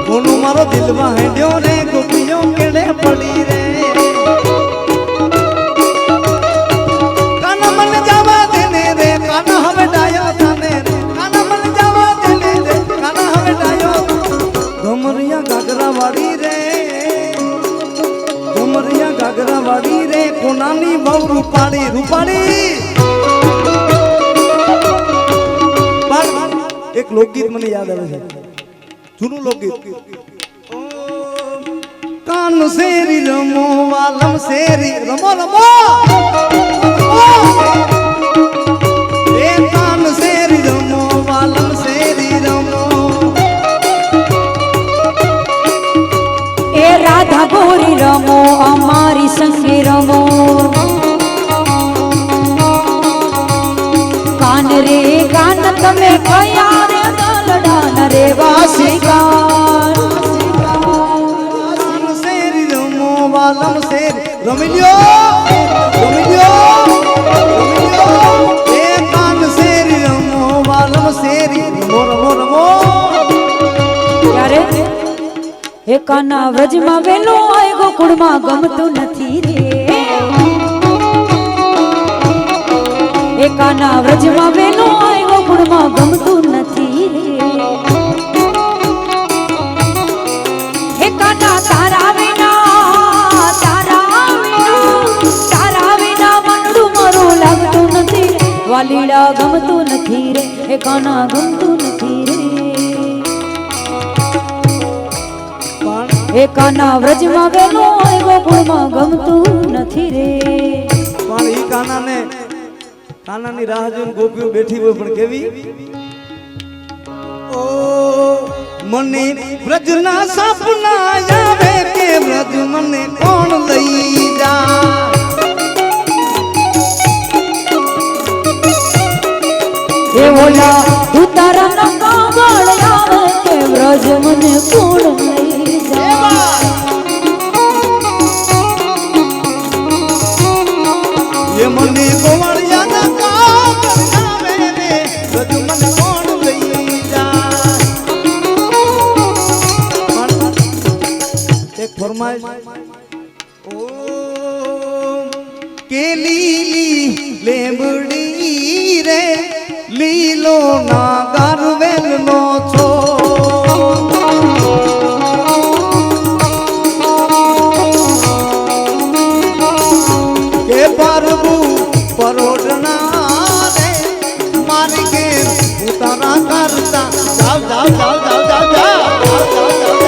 કોનો મારો દિલમાં હેડ્યો રે ગોપીઓ કેડે પડી રે કાના મને જવા દેને રે કાના હવે ડાયો થાને રે કાના મને જવા દેને રે કાના હવે ડાયો ગમરિયા ગાગરા વાળી રે ગમરિયા ગાગરા વાળી રે કોનાની બહુ રૂપાળી રૂપાળી એક લોકગીત મને યાદ આવે છે જૂનું લોકગીત કાન શેરી રમો વાલમ શેરી રમો રમો એ કાન શેરી રમો વાલમ શેરી રમો એ રાધા ગોરી રમો અમારી સંગે રમો કાન રે કાન તમે કયા રે દલડાન રે વાસિકા શેરી રમો વાલમ શેરી રમી લ્યો એ કાન શેરી રમો વાલમ શેરી રમો રમો રમો ત્યારે એ કાના વ્રજમાં વેલો આય ગોકુળમાં ગમતું નથી રે એ કાના વ્રજમાં વેલો આય ગોકુળમાં ગમતું નથી રે હે કાના તારા વિના મનડું મારું લાગતું નથી રે વાલીડા ગમતું નથી રે હે કાના ગમતું નથી રે એ કાના વ્રજમાં ગયેલો હોય ગોકુળમાં ગમતું નથી રે પણ ઈ કાનાની રાહ જોઈને ગોપીઓ બેઠી હોય પણ કેવી ઓ મને વ્રજના સપના આવે કે વ્રજ મને કોણ લઈ જા એ ઓલા ઉતારાના કાગળ આવે કે વ્રજ મને કોણ લઈ જા એ મને ગોવાળિયાના કાગળ આવે રે વ્રજ મને કોણ લઈ જા એક ફરમાઈશ ઓ કે લીલી લેબડી રે લીલો ના ગારવેલ નો છો કે પરબુ પરોડના રે મારી કે ઉતારા કરતા જાવ જાવ જાવ જાવ જાવ જાવ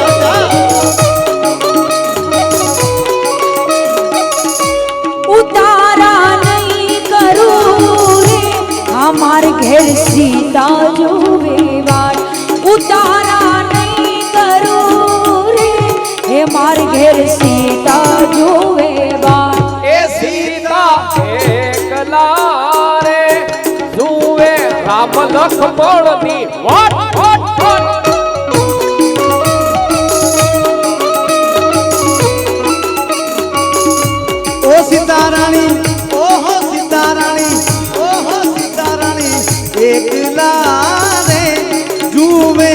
ઉતારા નહીં કરું રે અમાર ઘેર સીતા જોવે વાર ઉતારા નહીં કરું રે હે માર ઘેર સીતા જોવે વાર એ સીતા એકલા રે જુએ રામ લખમણની વાટ વાટ વાટ ઓ સીતારાણી ઓહો સીતારાણી ઓહો સીતારાણી એકલા રે જુવે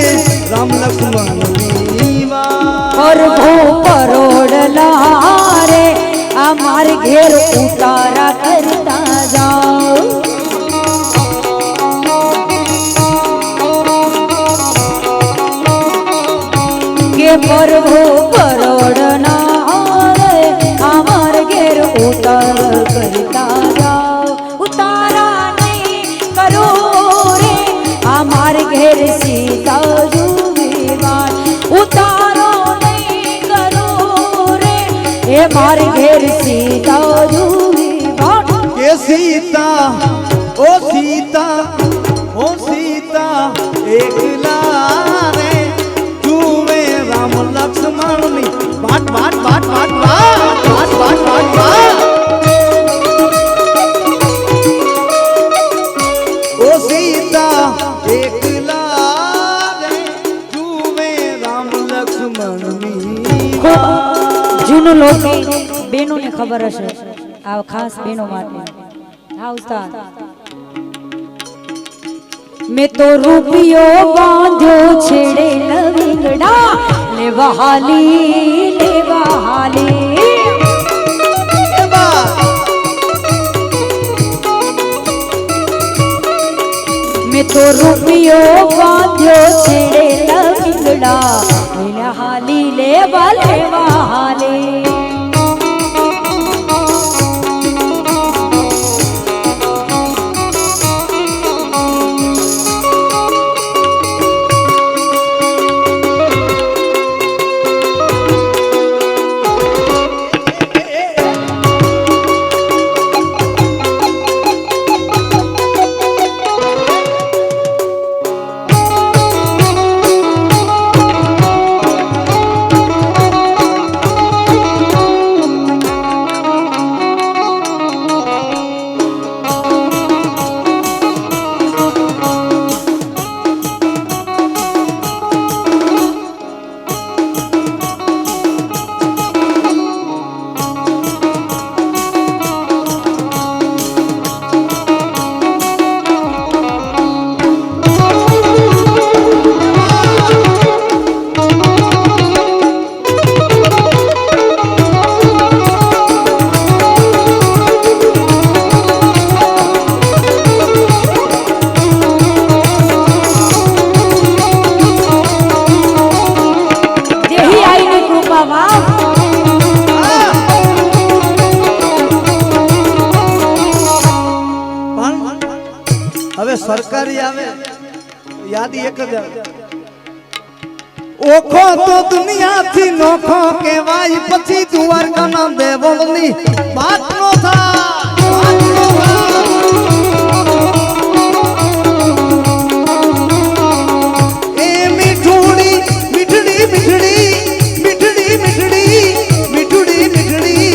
રામ લક્ષ્મણની વાત પ્રભુ પરોડલા રે અમાર ઘેર ઉતારા કરતા જાઓ કે પ્રભુ પરોડના રે અમાર ઘેર ઉતાર કરતા જાઓ ઉતારા નહીં કરો રે અમાર ઘેર સીતા જુએ વાર ઉતારો નહીં કરો રે એ માર ઘેર સીતા જુએ વાર કે સીતા ઓ સીતા ઓ સીતા એકલા રે જુએ રામ લક્ષ્મણની વાટ વાટ વાટ વાટ વાટ વાટ વાટ વાટ વાટ ઓ સીતા એકલા રે જુએ રામ લક્ષ્મણની જૂનું લોકગીત બેનોને ખબર હશે આ ખાસ બેનો માટે હા ઉસ્તાદ મેં તો રૂપિયો બાંધ્યો છેડે લવિંગડા લેવા હાલી મેં તો રૂપિયો બાંધ્યો છેડે લવિંગડા લેવા હાલી સરકારી આવે યાદી એક જ ઓખો તો દુનિયાથી નોખો કહેવાય પછી દ્વારકાના દેવળની વાત નો થાય એ મીઠુડી મીઠડી મીઠડી મીઠડી મીઠડી મીઠડી મીઠડી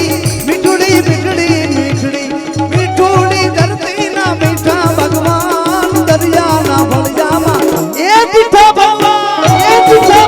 મીઠડી મીઠડી મીઠડી મીઠુડી ધરતી ના મીઠા ભગવાન દરિયાના ભળજામાં એ મીઠા ભગવાન એ મીઠા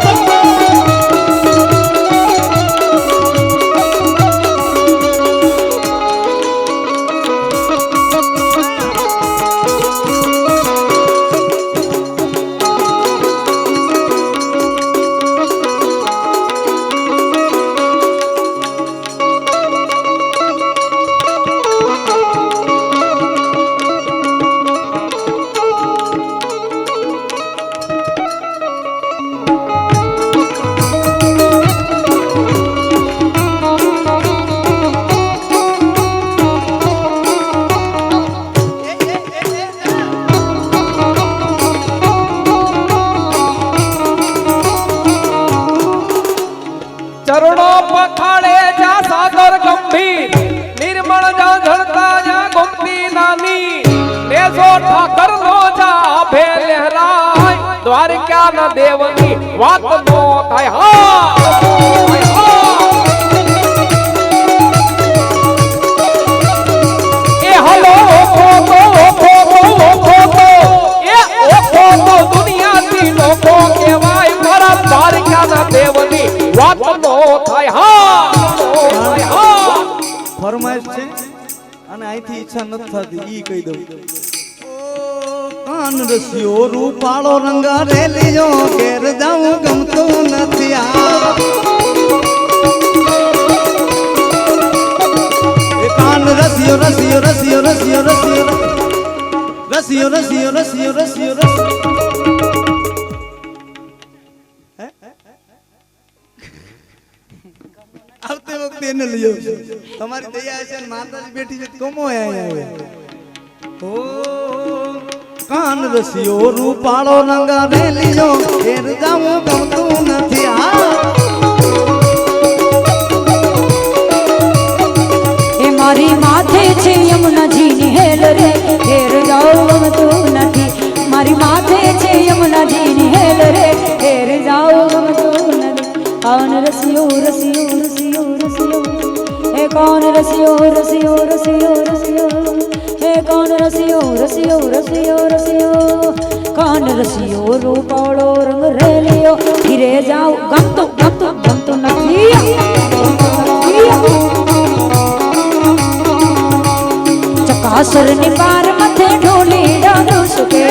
ચરણો પખાડે જા સાગર ગંભીર નિર્મળ જા ઝળતા જા ગોમતી નાની નેસો ઠાકર નો જા ભે લહેરાય દ્વારકા ના દેવની વાત નો થાય હા એ હલો ઓખો દુનિયાથી નોખો કહેવાય મારા દ્વારકા ના દેવની વાત નો થાય હા ફરમાઈશ છે અને અહીંથી ઈચ્છા નથી થતી ઈ કહી દઉં કાન રસ્યો રૂપાળો રંગા રેલીયો ઘેર જાઉં ગમતું નથી એ કાન રસ્યો રસ્યો રસ્યો રસ્યો રસ્યો રસ્યો રસ્યો રસ્યો રસ્યો રસ્યો આવતે વખતે એને લઈ આવજો તમારી દયા છે માતાજી બેઠી છે કોમો આવે ઓ કાન રસ્યો રૂપાળો રંગા રેલીયો ઘેર જાઉં ગમતું નથી એ મારી માથે છે યમુનાજી ની હેલ રે ઘેર જાઉં ગમતું નથી મારી માથે છે યમુનાજી ની હેલ રે ઘેર જાઉં ગમતું નથી કौन रसियो रसियो रसियो रसियो हे कौन रसियो रसियो रसियो रसियो हे कौन रसियो रसियो रसियो रसियो कौन रसियो रूपाळो रंग रेलियो घिरे जाओ गमतो गमतो गमतो નથી ચકાસર ની પાર મથે ઢોલી ડાંડો સુકે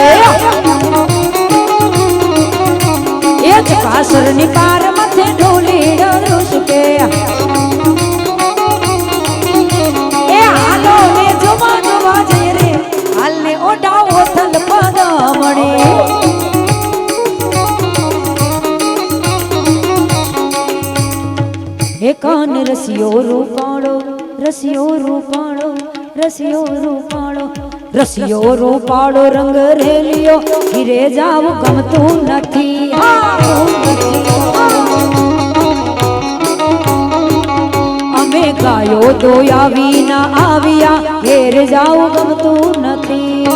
પાસરની પાર માથે ઢોલી ડરુસ કે એ હાલો ને જોવા જોવા જઈ રે હાલ ને ઓઢાવો થલ પદ મળે એ કાન રસિયો રૂપાળો રસિયો રૂપાળો રસિયો રૂપાળો રસિયો રૂપાળો રંગ રેલિયો ઘીરે જાવ ગમતું નથી અમે ગાયો દોયા વિના આવ્યા ઘેર જાવ ગમતું નથી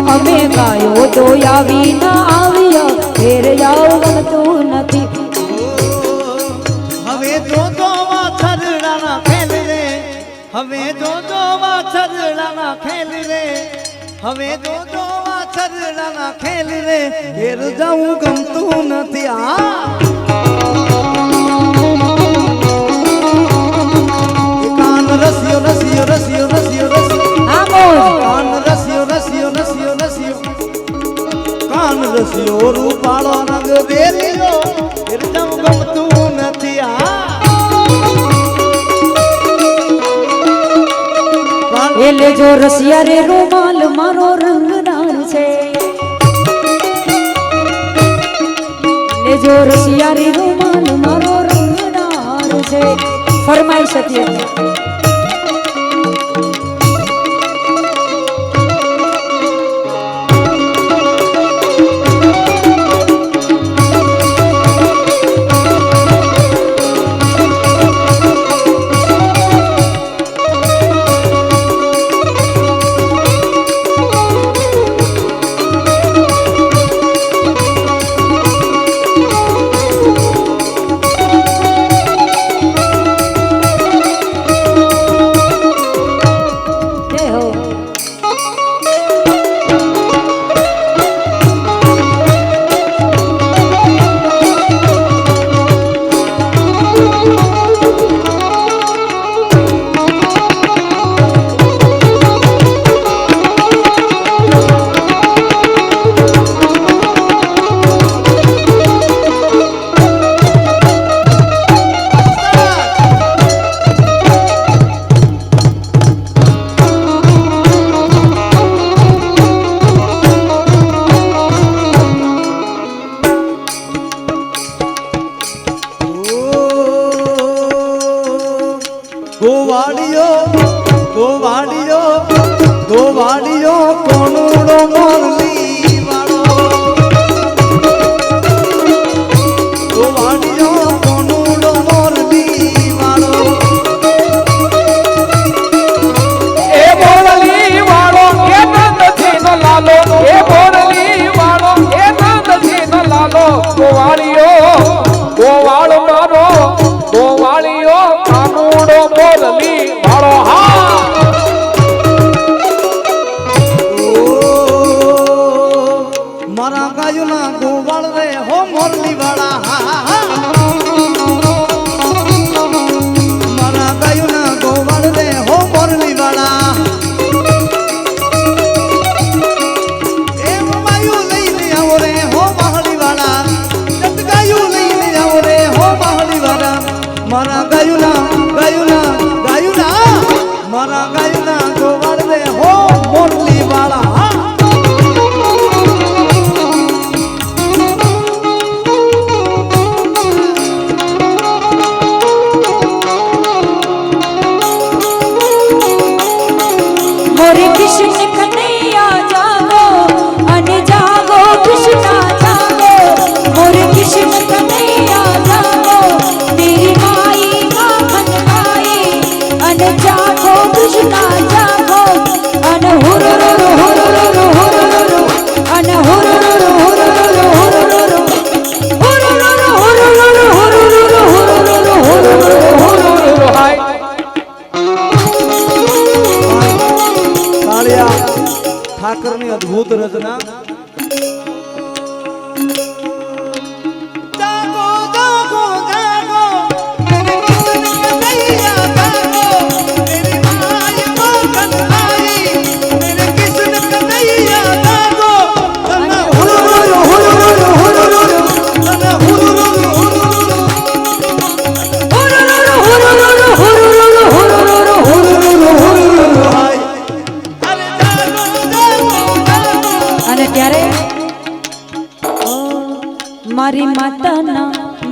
અમે ગાયો દોયા વિના આવ્યા ઘેર જાવ ગમતું નથી હવે જો છરડાના ખેલ રે હવે જો છરડાના ખેલ રે હવે જો છરડાના ખેલ રે ઘેર જાઉં ગમતું નથી કાન રસિયો રસિયો રસિયો રસિયો રસિયો કાન રસિયો રસિયો રસિયો રસિયો કાન રસિયો રૂપાળો રંગ રેલિયો ઘેર જાઉં ગમતું નથી એલે જો રસિયા રે રૂમાલ મારો રંગદાર છે લે જો રસિયા રે રૂમાલ મારો રંગદાર છે ફરમાઈશ હતી ગોવાળિયો કોનુડો મોરલી વાળો ગોવાળિયો કોનુડો મોરલી વાળો એ મોરલી વાળો એ નંદજી નો લાલો એ મોરલી વાળો એ નંદજી નો લાલો ગોવાળિયો મારો ગોવાળિયો કાનુડો મોરલી વાળો હા મારા ગાયુના ગોવાળ રે હો મોરલી વાળા મારા ગાયુના ગોવાળ રે હો મોરલી વાળા એ માયું લઈને આવો રે હો મહલી વાળા જત ગાયું લઈને આવો રે હો મહલી વાળા મારા ગાયુના મારા ગાયુના ગોવાળ રે હો મોરલી વાળા मोरे कृष्ण कन्हैया जागो अने जागो कृष्णा जागो मोरे कृष्ण कन्हैया जागो मेरी माई माखन आई अने जागो कृष्णा जागो अने हुरुरुरु हुरुरुरु हुरुरुरु अने हुरुरुरु हुरुरुरु हुरुरुरु हुरुरुरु हुरुरुरु हुरुरुरु हुरुरुरु हुरुरुरु हुरुरुरु હાય ઠાકરની અદ્ભુત રચના જાગો જાગો જાગો મેરે કિશન કનૈયા જાગો મેરી માય મોકન આઈ મેરે કિશન કનૈયા જાગો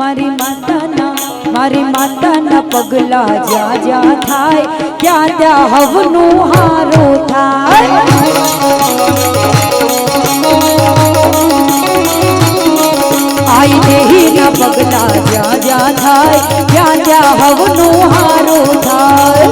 મારી માતાના પગલા જ્યાં જ્યાં થાય ત્યાં ત્યાં હવનું હારું થાય આઈ દેહીના પગલા જ્યાં જ્યાં થાય ત્યાં ત્યાં હવનું હારું થાય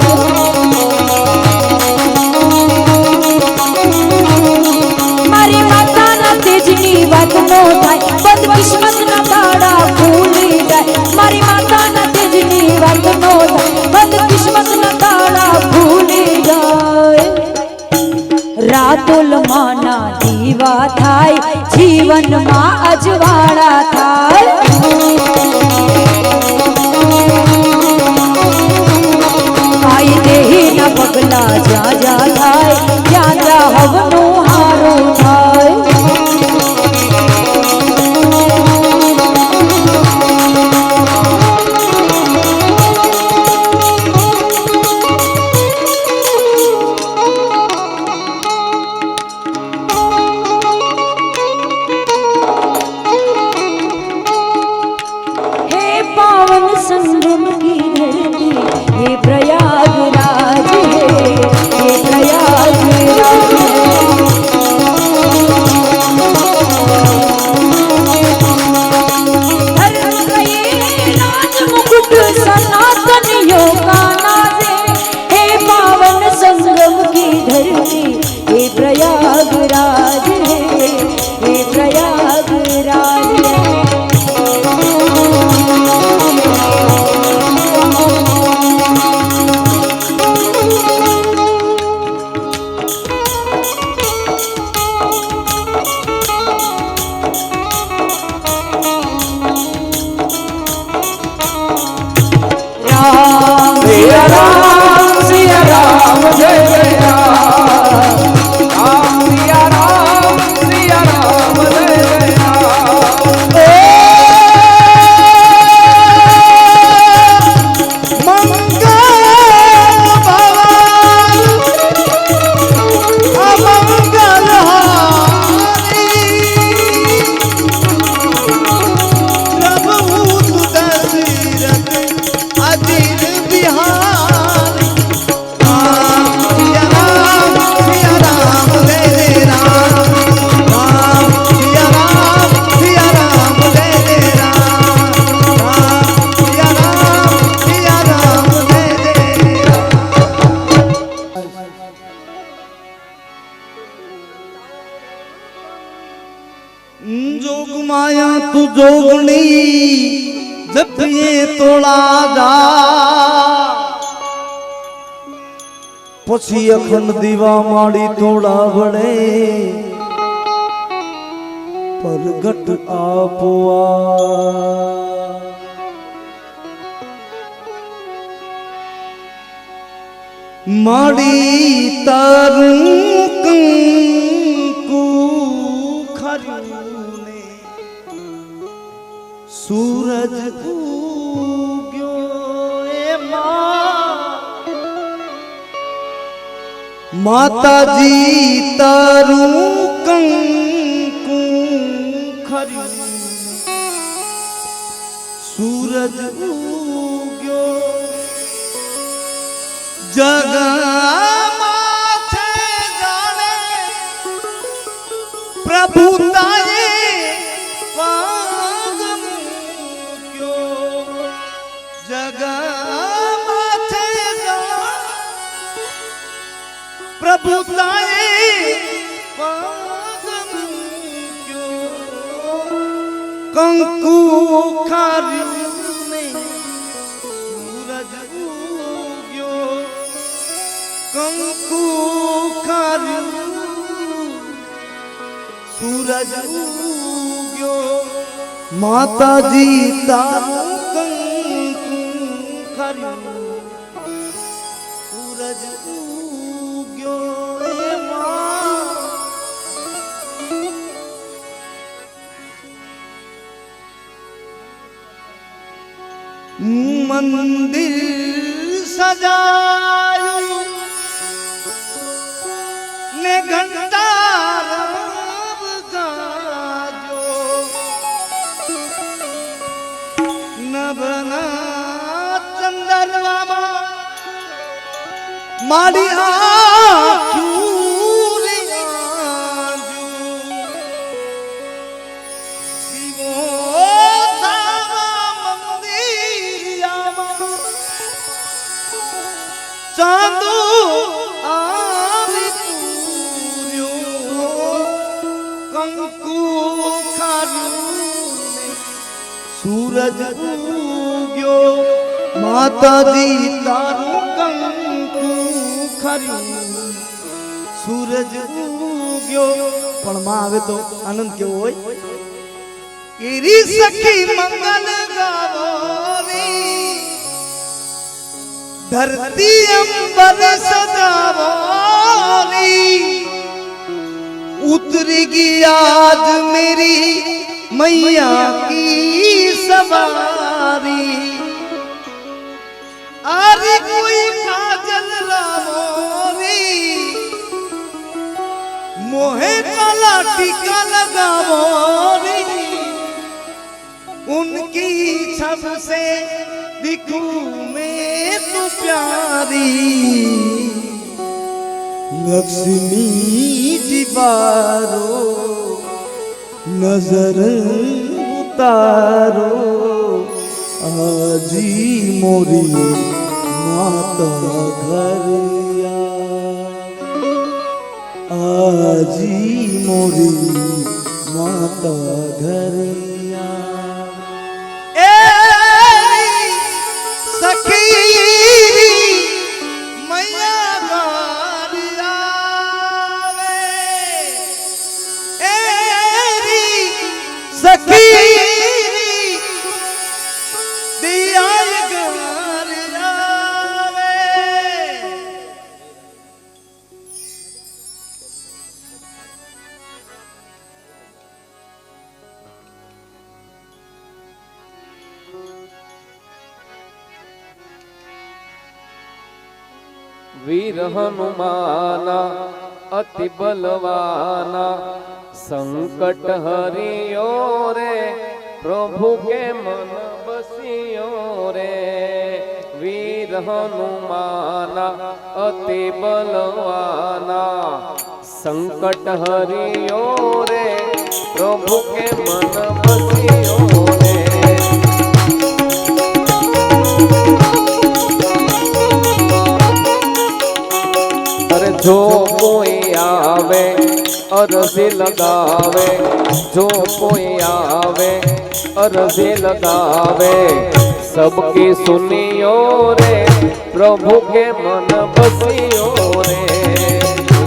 મારી માતાના તેજની વાત નો થાય બદકિસ્મતના તાળા ખુલી જાય મારી માતાના તેજની વાત નો થાય બદકિસ્મતના તાળા ખુલી જાય રાતુલ માના દીવા થાય જીવનમાં અજવાળા થાય આઈ દેહીના પગલા જ્યાં જ્યાં થાય ત્યાં ત્યાં હવનું હારું થાય संगम की धरती ये प्रयागराज है ये प्रयागराज धर्म का ये राज मुकुट सनातनियों का नाज है पावन संगम की धरती ये प्रयागराज है ये प्रयागराज है सिया राम जय जय राम राम सिया राम जय जय जोग माया तू जोगणी जपिए तोड़ा जा પછી અખંડ દીવા માડી તોડા વડે પરગટ આપવા માડી તારું કંકુ ખર્યું ને सूरज उग्यो ए माता जी तारू कंकु खर्યું सूरज उग्यो जगा माथे जाने प्रभुताए प्रभुताए कंकु खर्યું ने सूरज उग्यो कंकु खर्યું सूरज उग्यो माता जी तारू कंकु खर्યું सूरज उग्यो ए मंदिर सजायो ने घंटा નભના ચંદરવામાં મારી આંખું રીંગાજુ. શિવો તારા મંદિરિયામાં ચાંદો આવી પૂર્યો. કંકુ ખાર્યું સૂરજ ઉગ્યો. માતાજી તારું કંકુ ખર્યું સૂરજ ઉગ્યો. પણ માં આવે તો આનંદ કેવો હોય. એરી સખી મંગલ ગાવોરી ધરતી અંબર સજાવોરી. उतरी गई आज मेरी मैया की सवारी. अरे कोई काजल लावोरी मोहे काला टीका लगावोरी. उनकी छब से दिखूं मैं तू प्यारी. लक्ष्मी दीवारो नजर उतारो. आजी मोरी माता घरिया. आजी मोरी माता घरिया. ए सखी मैया सखी दियाल घर आवे. વીર હનુમાના અતિ બલવાના संकट हरियो रे प्रभु के मन बसियो रे. वीर हनुमाना अति बलवाना संकट हरियो रे प्रभु के मन बसियो रे. अरे जो कोई आवे अरजी लगावे. जो कोई आवे अरजी लगावे. सबकी सुनियो रे प्रभु के मन बसियो रे.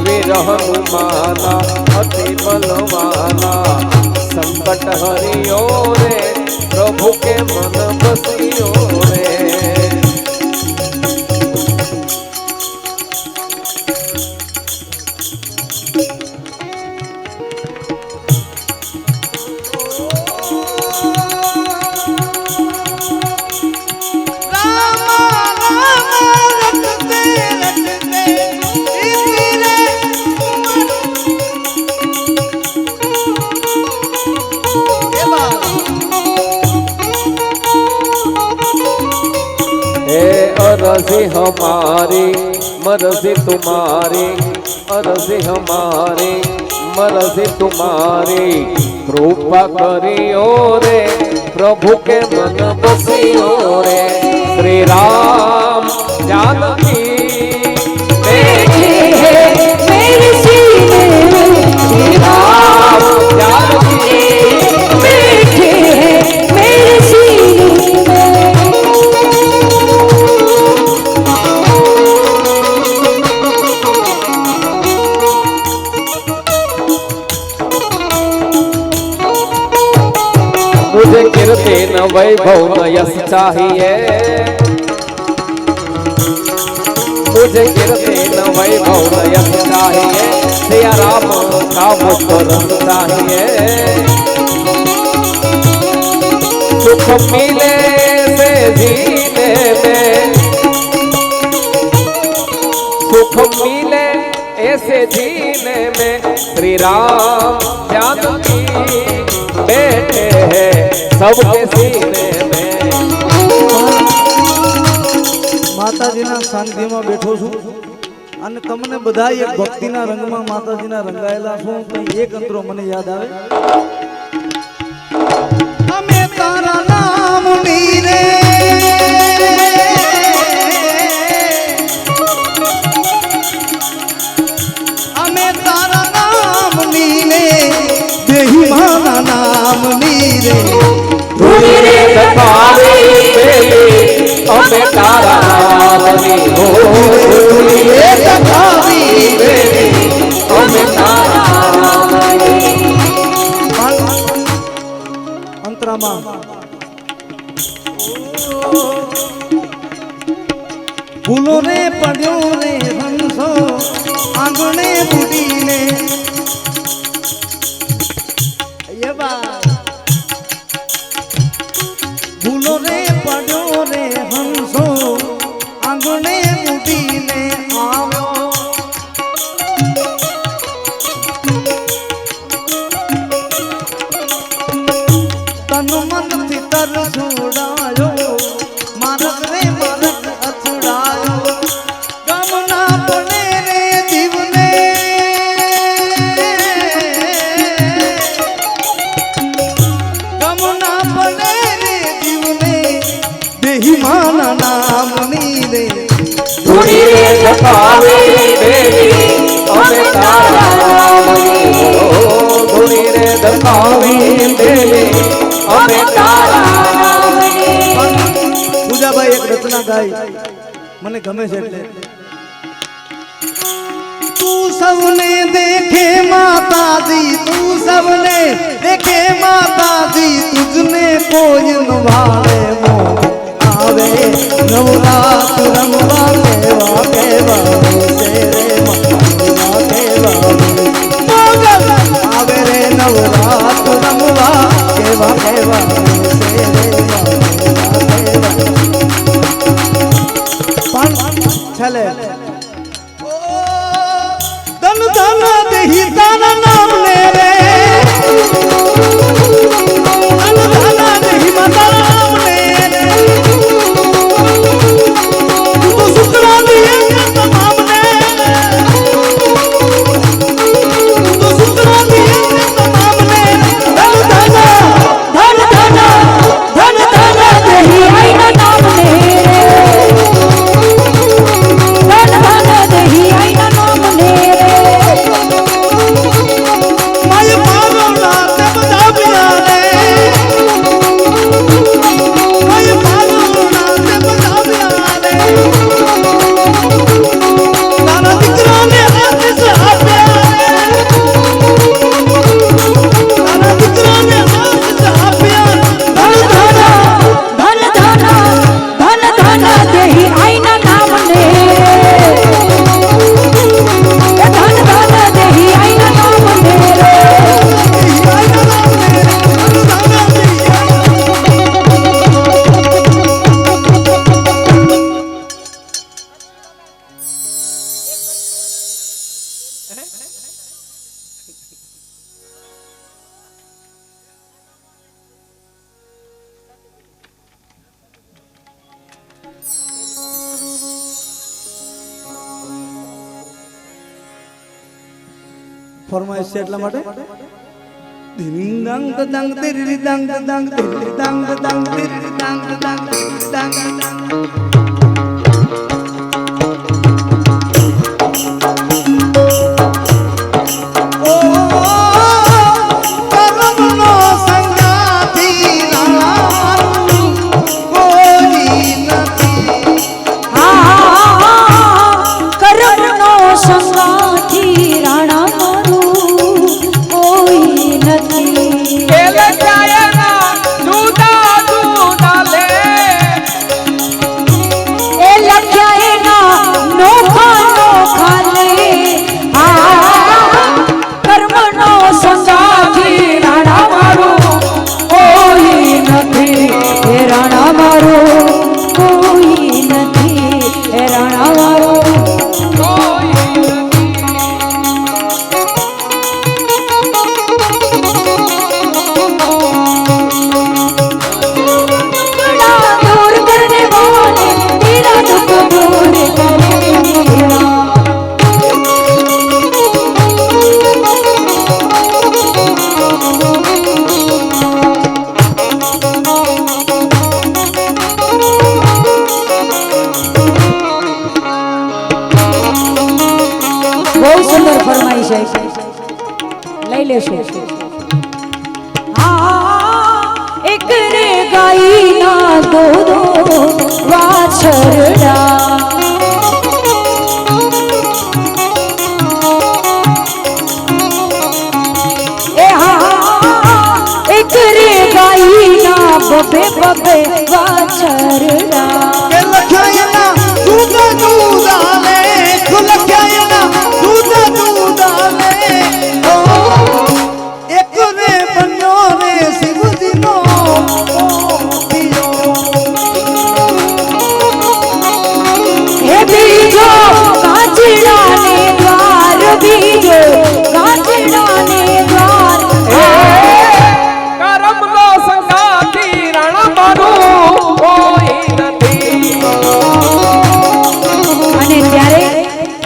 वीर हनुमाना अति बलवाना संकट हरियो रे प्रभु के मन बसियो रे. अर्जी हमारी मर्जी तुम्हारी. अर्जी हमारी मर्जी तुम्हारी. कृपा करियो रे प्रभु के मन बसियो रे. श्री राम जानकी बैठे हैं मेरे सीने में. श्री राम जानकी बैठे हैं मेरे सीने में. मुझे कीर्ति न वैभव न यश चाहिए. मुझे कीर्ति न वैभव न यश चाहिए. सिया राम का मुझको रंग चाहिए. सुख मिले से जीने में. सुख मिले ऐसे जीने में. श्री राम जानकी बैठे हैं सबके सीने में. માતાજીના સાનિધ્યમાં બેઠો છું અને તમને બધા એક ભક્તિના રંગમાં માતાજીના રંગાયેલા છો તો એક અંતરો મને યાદ આવે અમે તારા નામની રે અમે તારા નામની રે દેહી માના નામની રે ધૂળી રે સખાવી બેલી અમે તારા નામની હો ધૂળી રે સખાવી બેલી અમે તારા નામની અંતરામાં ભૂલો રે પડ્યો રે હંસો આંગણે બુડીને ભૂલો રે પડ્યો રે હંસો આંગણે બુડીને આવ્યો તન મનથી તર છોડાયો મારક રે મારક અથડાયો ગમના પડે રે જીવને ગમના પડે રે જીવને દેહી માના નામની રે ધૂળી રે સખાવી બેલી અમે તારા નામની હો ધૂળી રે સખાવી બેલી અમે તારા નામની પૂજાભાઈ એક રચના ગાઈ મને ગમે છે એટલે તું સૌને દેખે માતાજી તું સૌને દેખે માતાજી તુજને કોઈ નવાળે મો આવે નવરાત રમવા કેવા કેવા છે રે માતા કેવા મોગલ આવે રે નવરાત રમવા કેવા કેવા છે રે માતા છલે ધન ધન દેહી તારા નામ લે રે ધન ધન દેહી માતા નામ લે રે તું તો સુતરા દિએ તમામ લે તું તો સુતરા દિએ તમામ લે ધન ધન દેહી આઈના નામ લે ધન ધન દેહી આઈના નામ લે માય પાગો નાતે બજાવ્યા રે માય પાગો નાતે બજાવ્યા રે નાના દીકરાને આશીષ આપ્યા રે નાના દીકરાને આશીષ આપ્યા ધન ધન દેહી આઈના નામ લે ધન ધન દેહી આઈના નામ લે ફરમાઈશ છે એટલા માટે દિન દંગ દંગ દિરી દંગ દંગ દિરી દંગ દંગ દિરી દંગ દંગ દંગ ઓ કરમનો સંગાથી રાણું કોઈ નથી કરમનો સંગાથી રાણા મારું કોઈ નથી એલ જાયના જુદા જુદા લે છે લઈ લેશું એક રે ગાયના દોદો વાછરડા એ એક રે ગાયના બબે બબે વાછરડા કે લખ્યાયના દૂધ દૂધ આલે લખ્યાયના દૂધ દૂધ આલે એક રે બન્યો રે શિવજીનો હે બીજો કાચડાને દ્વાર બીજો કાચડાને દ્વાર કરમનો સંગાતી રણ મારું કોઈ નથી. અને ત્યારે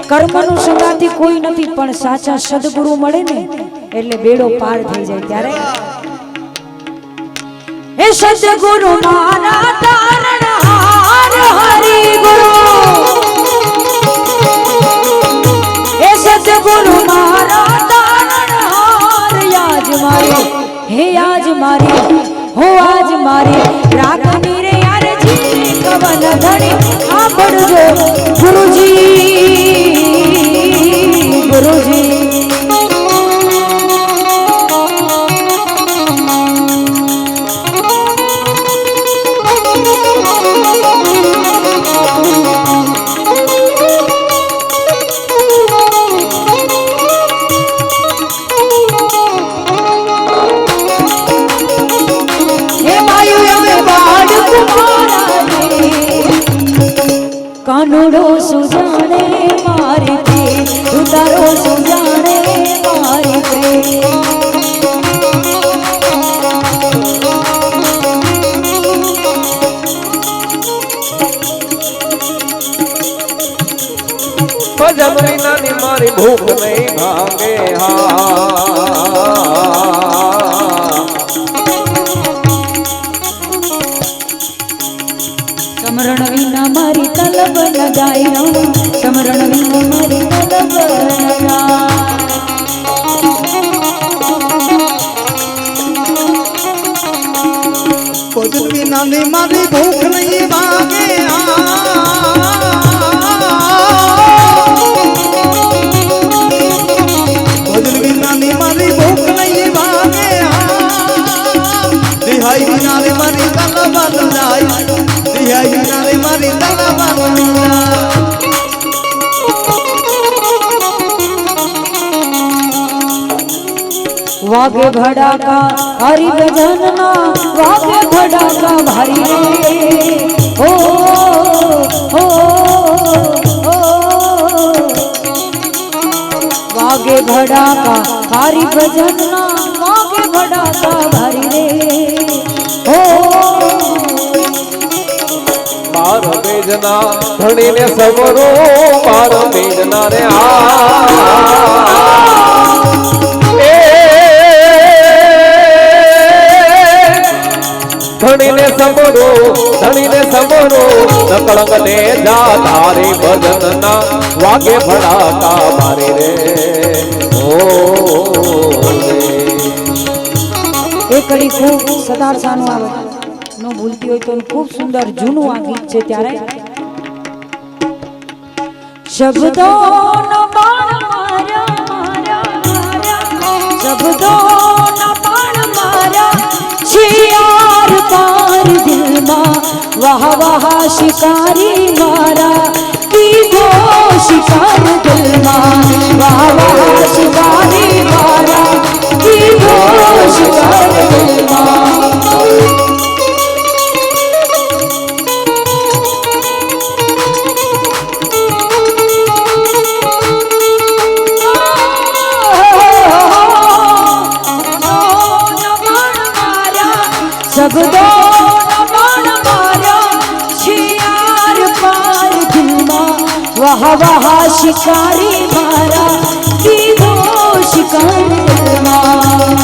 કર્મનું સંગાતી કોઈ નથી પણ સાચા સદગુરુ મળે ને એટલે બેડો પાર થઈ જાય ત્યારે હે સદગુરુ મારા તારણહાર હરિ ગુરુ હે સદગુરુ મારા તારણહાર યાજ મારી હે યાજ મારી હો આજ મારી રાખની રે યાર જી કવન ધણી સાંભળજો ગુરુજી ગુરુજી કાનુડો સુજાણે મારી તે ઉતારો સુજાણે મારી તે ભજન વિનાની મારી ભૂખ નહીં ભાંગે સમરણ વિના મારી તલબ ન જાય સમરણ વિના મારી તલબ ન જાય ભજન વિનાની મારી ભૂખ નહીં ભાગે ભજન વિનાની મારી ભૂખ નહીં ભાગે રિહાઈ વિનાની મારી તલબ ન જાય રિહાઈ વિનાની મારી તલબ ન જાય વાગે ભડાકા હરિ ભજનના વાગે ભડાકા ભારી રે ઓ ઓ ઓ વાગે ભડાકા હરિ ભજનના વાગે ભડાકા ભારી રે ઓ બાર બેજના ધણીને સવરો બાર બેજના રે ધણીને સમરો નકળંગ ને જા તારી ભજનના વાગે ભડાકા મારી રે ઓ એ કડી ખૂબ સદાર સાનું આવે નો ભૂલતી હોય તો ખૂબ સુંદર જૂનું આ ગીત છે ત્યારે શબ્દો નો બાણ માર્યા શબ્દો નો બાણ માર્યા શિયાર પાર દિલમાં વાહ વાહ શિકારી મારા કીધો શિકાર દિલમાં વાહ વાહ શિકારી મારા કીધો શિકાર દિલમાં શબ્દો બાણ માર્યા શિયાર પાર દિલમાં વાહ વાહ શિકારી મારા કીધો શિકાર દિલમાં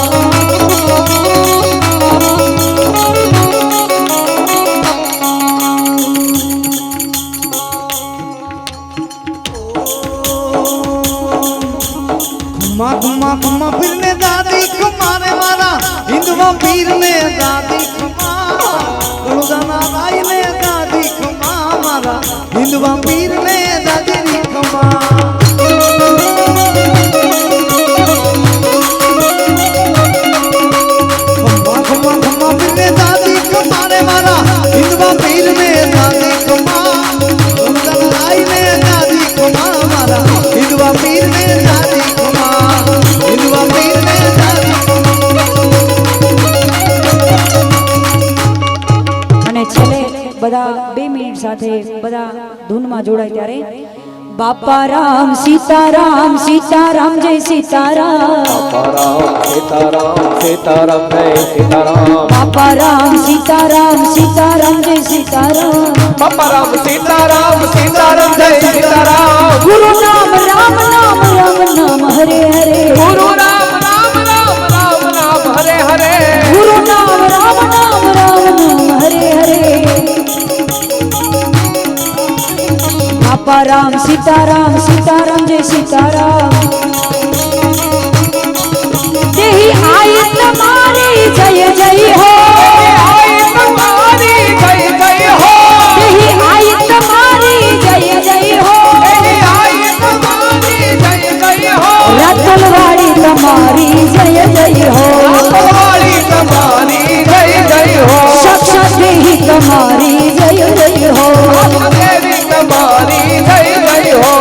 खम्मा खम्मा पीर ने दादी खम्मा रे मारा हिंदवा पीर ने दादी खम्मा गणुदाना राय ने दादी खम्मा मारा हिंदवा पीर ने दादी खम्मा खम्मा खम्मा पीर ने दादी खम्मा रे मारा हिंदवा पीर ने दादी खम्मा गणुदाना राय ने दादी खम्मा मारा हिंदवा पीर ने दादी खम्मा हिंदवा पीर ने दादी અને છેલ્લે બધા 2 મિનિટ સાથે બધા ધૂનમાં જોડાય ત્યારે બાપા રામ સીતારામ સીતારામ જય સીતારામ સીતારામ સીતારામ જય સીતારામ બાપા રામ સીતારામ સીતારામ જય સીતારામ બાપા રામ સીતારામ સીતારામ જય સીતારામ ગુરુ નામ રામ નામ રામ નામ હરે હરે ગુરુ રામ રામ રામ રામ રામ હરે હરે ગુરુ નામ રામ નામ રામ નામ હરે હરે બાપા રામ સીતારામ સીતારામ જય સીતારામ દેહી આઈ તમારી જય જય હો આઈ તમારી જય જય હો દેહી આઈ તમારી જય જય હો આઈ તમારી જય જય હો રતલવાડી તમારી જય જય હો વાળી તમારી જય જય હો સાક્ષાત દેહી તમારી જય જય હો દેવી તમારી જય જય હો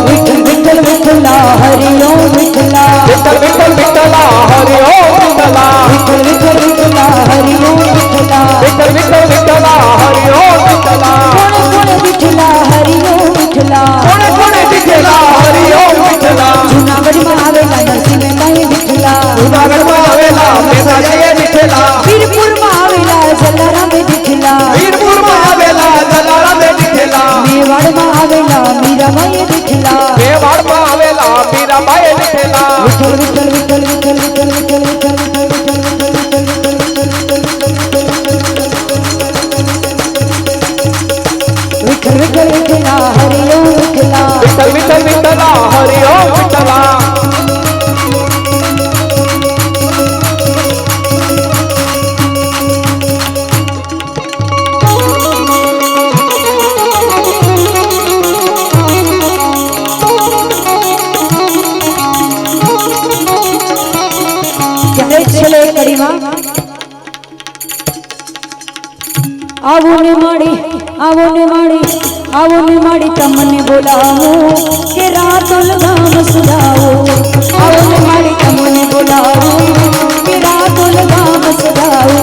વિઠ્ઠલ વિઠ્ઠલ વિઠ્ઠલા હરિ ઓમ વિઠ્ઠલા વિઠ્ઠલ વિઠ્ઠલ વિઠ્ઠલા હરિ ઓમ વિઠ્ઠલા વિઠ્ઠલ વિઠ્ઠલ વિઠ્ઠલા હરિ ઓમ વિઠ્ઠલા વિઠ્ઠલ વિઠ્ઠલ વિઠ્ઠલા હરિ ઓમ વિઠ્ઠલા કોણ કોણ વિઠ્ઠલા હરિ ઓમ વિઠ્ઠલા કોણે કોણે વિઠ્ઠલા હરિ ઓમ વિઠ્ઠલા જૂનાગઢમાં આવેલા નરસિંહ મહેતાએ વિઠ્ઠલા જૂનાગઢમાં આવેલા મેઘાજીએ વિઠ્ઠલા વીરપુરમાં આવેલા જલારામે વિઠ્ઠલા વીરપુરમાં આવેલા જલારામે વિઠ્ઠલા મેવાડમાં આવેલા મીરાબાઈએ વિઠ્ઠલા મેવાડમાં આવેલા મીરાબાઈએ વિઠ્ઠલા વિઠ્ઠલ વિઠ્ઠલ વિઠ્ઠલ વિઠ્ઠલ વિઠ્ઠલ વિઠ્ઠલ વિઠ્ઠલ વિઠ્ઠલ વિઠ્ઠલા હરિ ઓમ વિઠ્ઠલા વિઠ્ઠલ વિઠ્ઠલ વિઠ્ઠલા હરિ ઓમ વિઠ્ઠલા ત્યારે છેલ્લે કડીમાં આવો ને માડી આવો ને માડી આવો ને માડી તમને બોલાવો કે રાતો લગામ સુધાવો આવો ને માડી તમને બોલાવો કે રાતો લગામ સુધાવો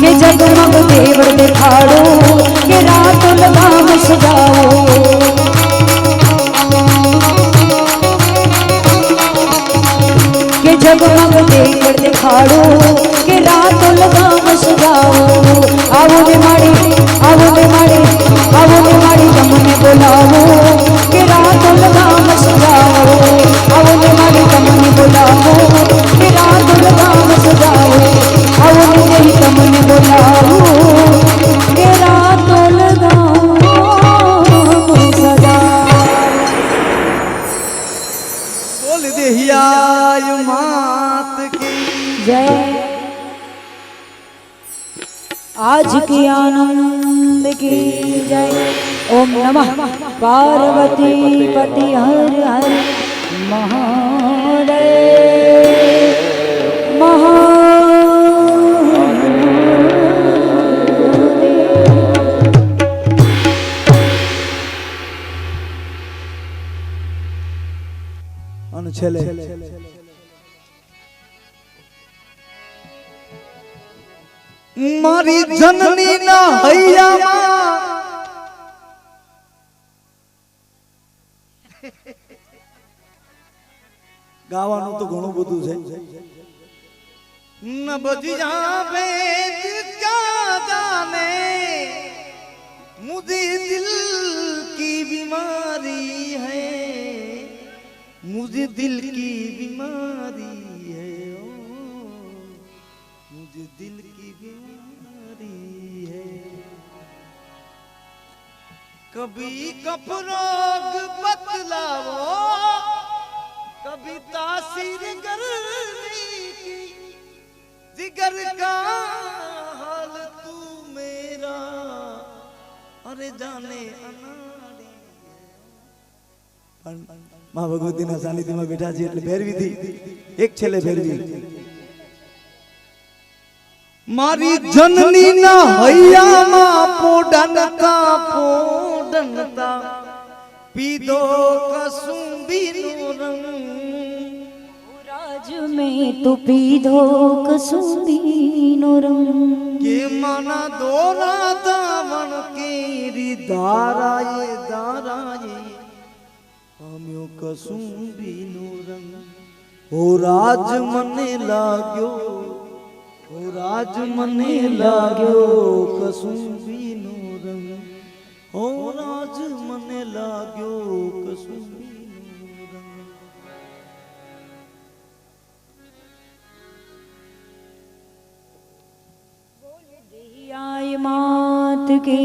કે જગમગ દેવળ દેખાડો કે રાતો લગામ સુધાવો કે જગમગ દેવળ દેખાડો કે રાતો લગામ સજાવો આવો ને માડી આવો ને માડી આવો ને માડી તમને બોલાવો કે રાતો લગામ સજાવો આવો ને માડી તમને બોલાવો કે રાતો લગામ સજાવો આવો ને દેહી તમને બોલાવો કે રાતો લગામ સજાવો बोल देहिया मात की जय आज की आनंद की जय ओम नमः पार्वती पति हर हर महादेव અને છેલ્લે મારી જનની ના હૈયામાં ગાવાનું તો ઘણું બધું છે ન બજી જાવે ક્યા જાને मुझे दिल की बीमारी है मुझे दिल की बीमारी है ओ मुझे दिल की बीमारी है कभी कफरोग बतलावो कभी तासीर गर्मी की जिगर का हाल तू मेरा अरे जाने अनाड़ी मां भगवतीના સાનિધ્યમાં બેઠા છે એટલે ભેરવીથી એક છેલ્લે ભેરવી મારી જનનીના હૈયામાં પોડનતા પીધો કસુંબીનો રંગ રાજ में तू पीधो कसुंबीनो रंग કે મના દોરા દાવણ કેરી ધારાએ પામ્યો કસુંબીનો રંગ ઓ રાજ મને લાગ્યો ઓ રાજ મને લાગ્યો કસુંબીનો રંગ ઓ રાજ મને લાગ્યો કસુંબીનો રંગ आय मात के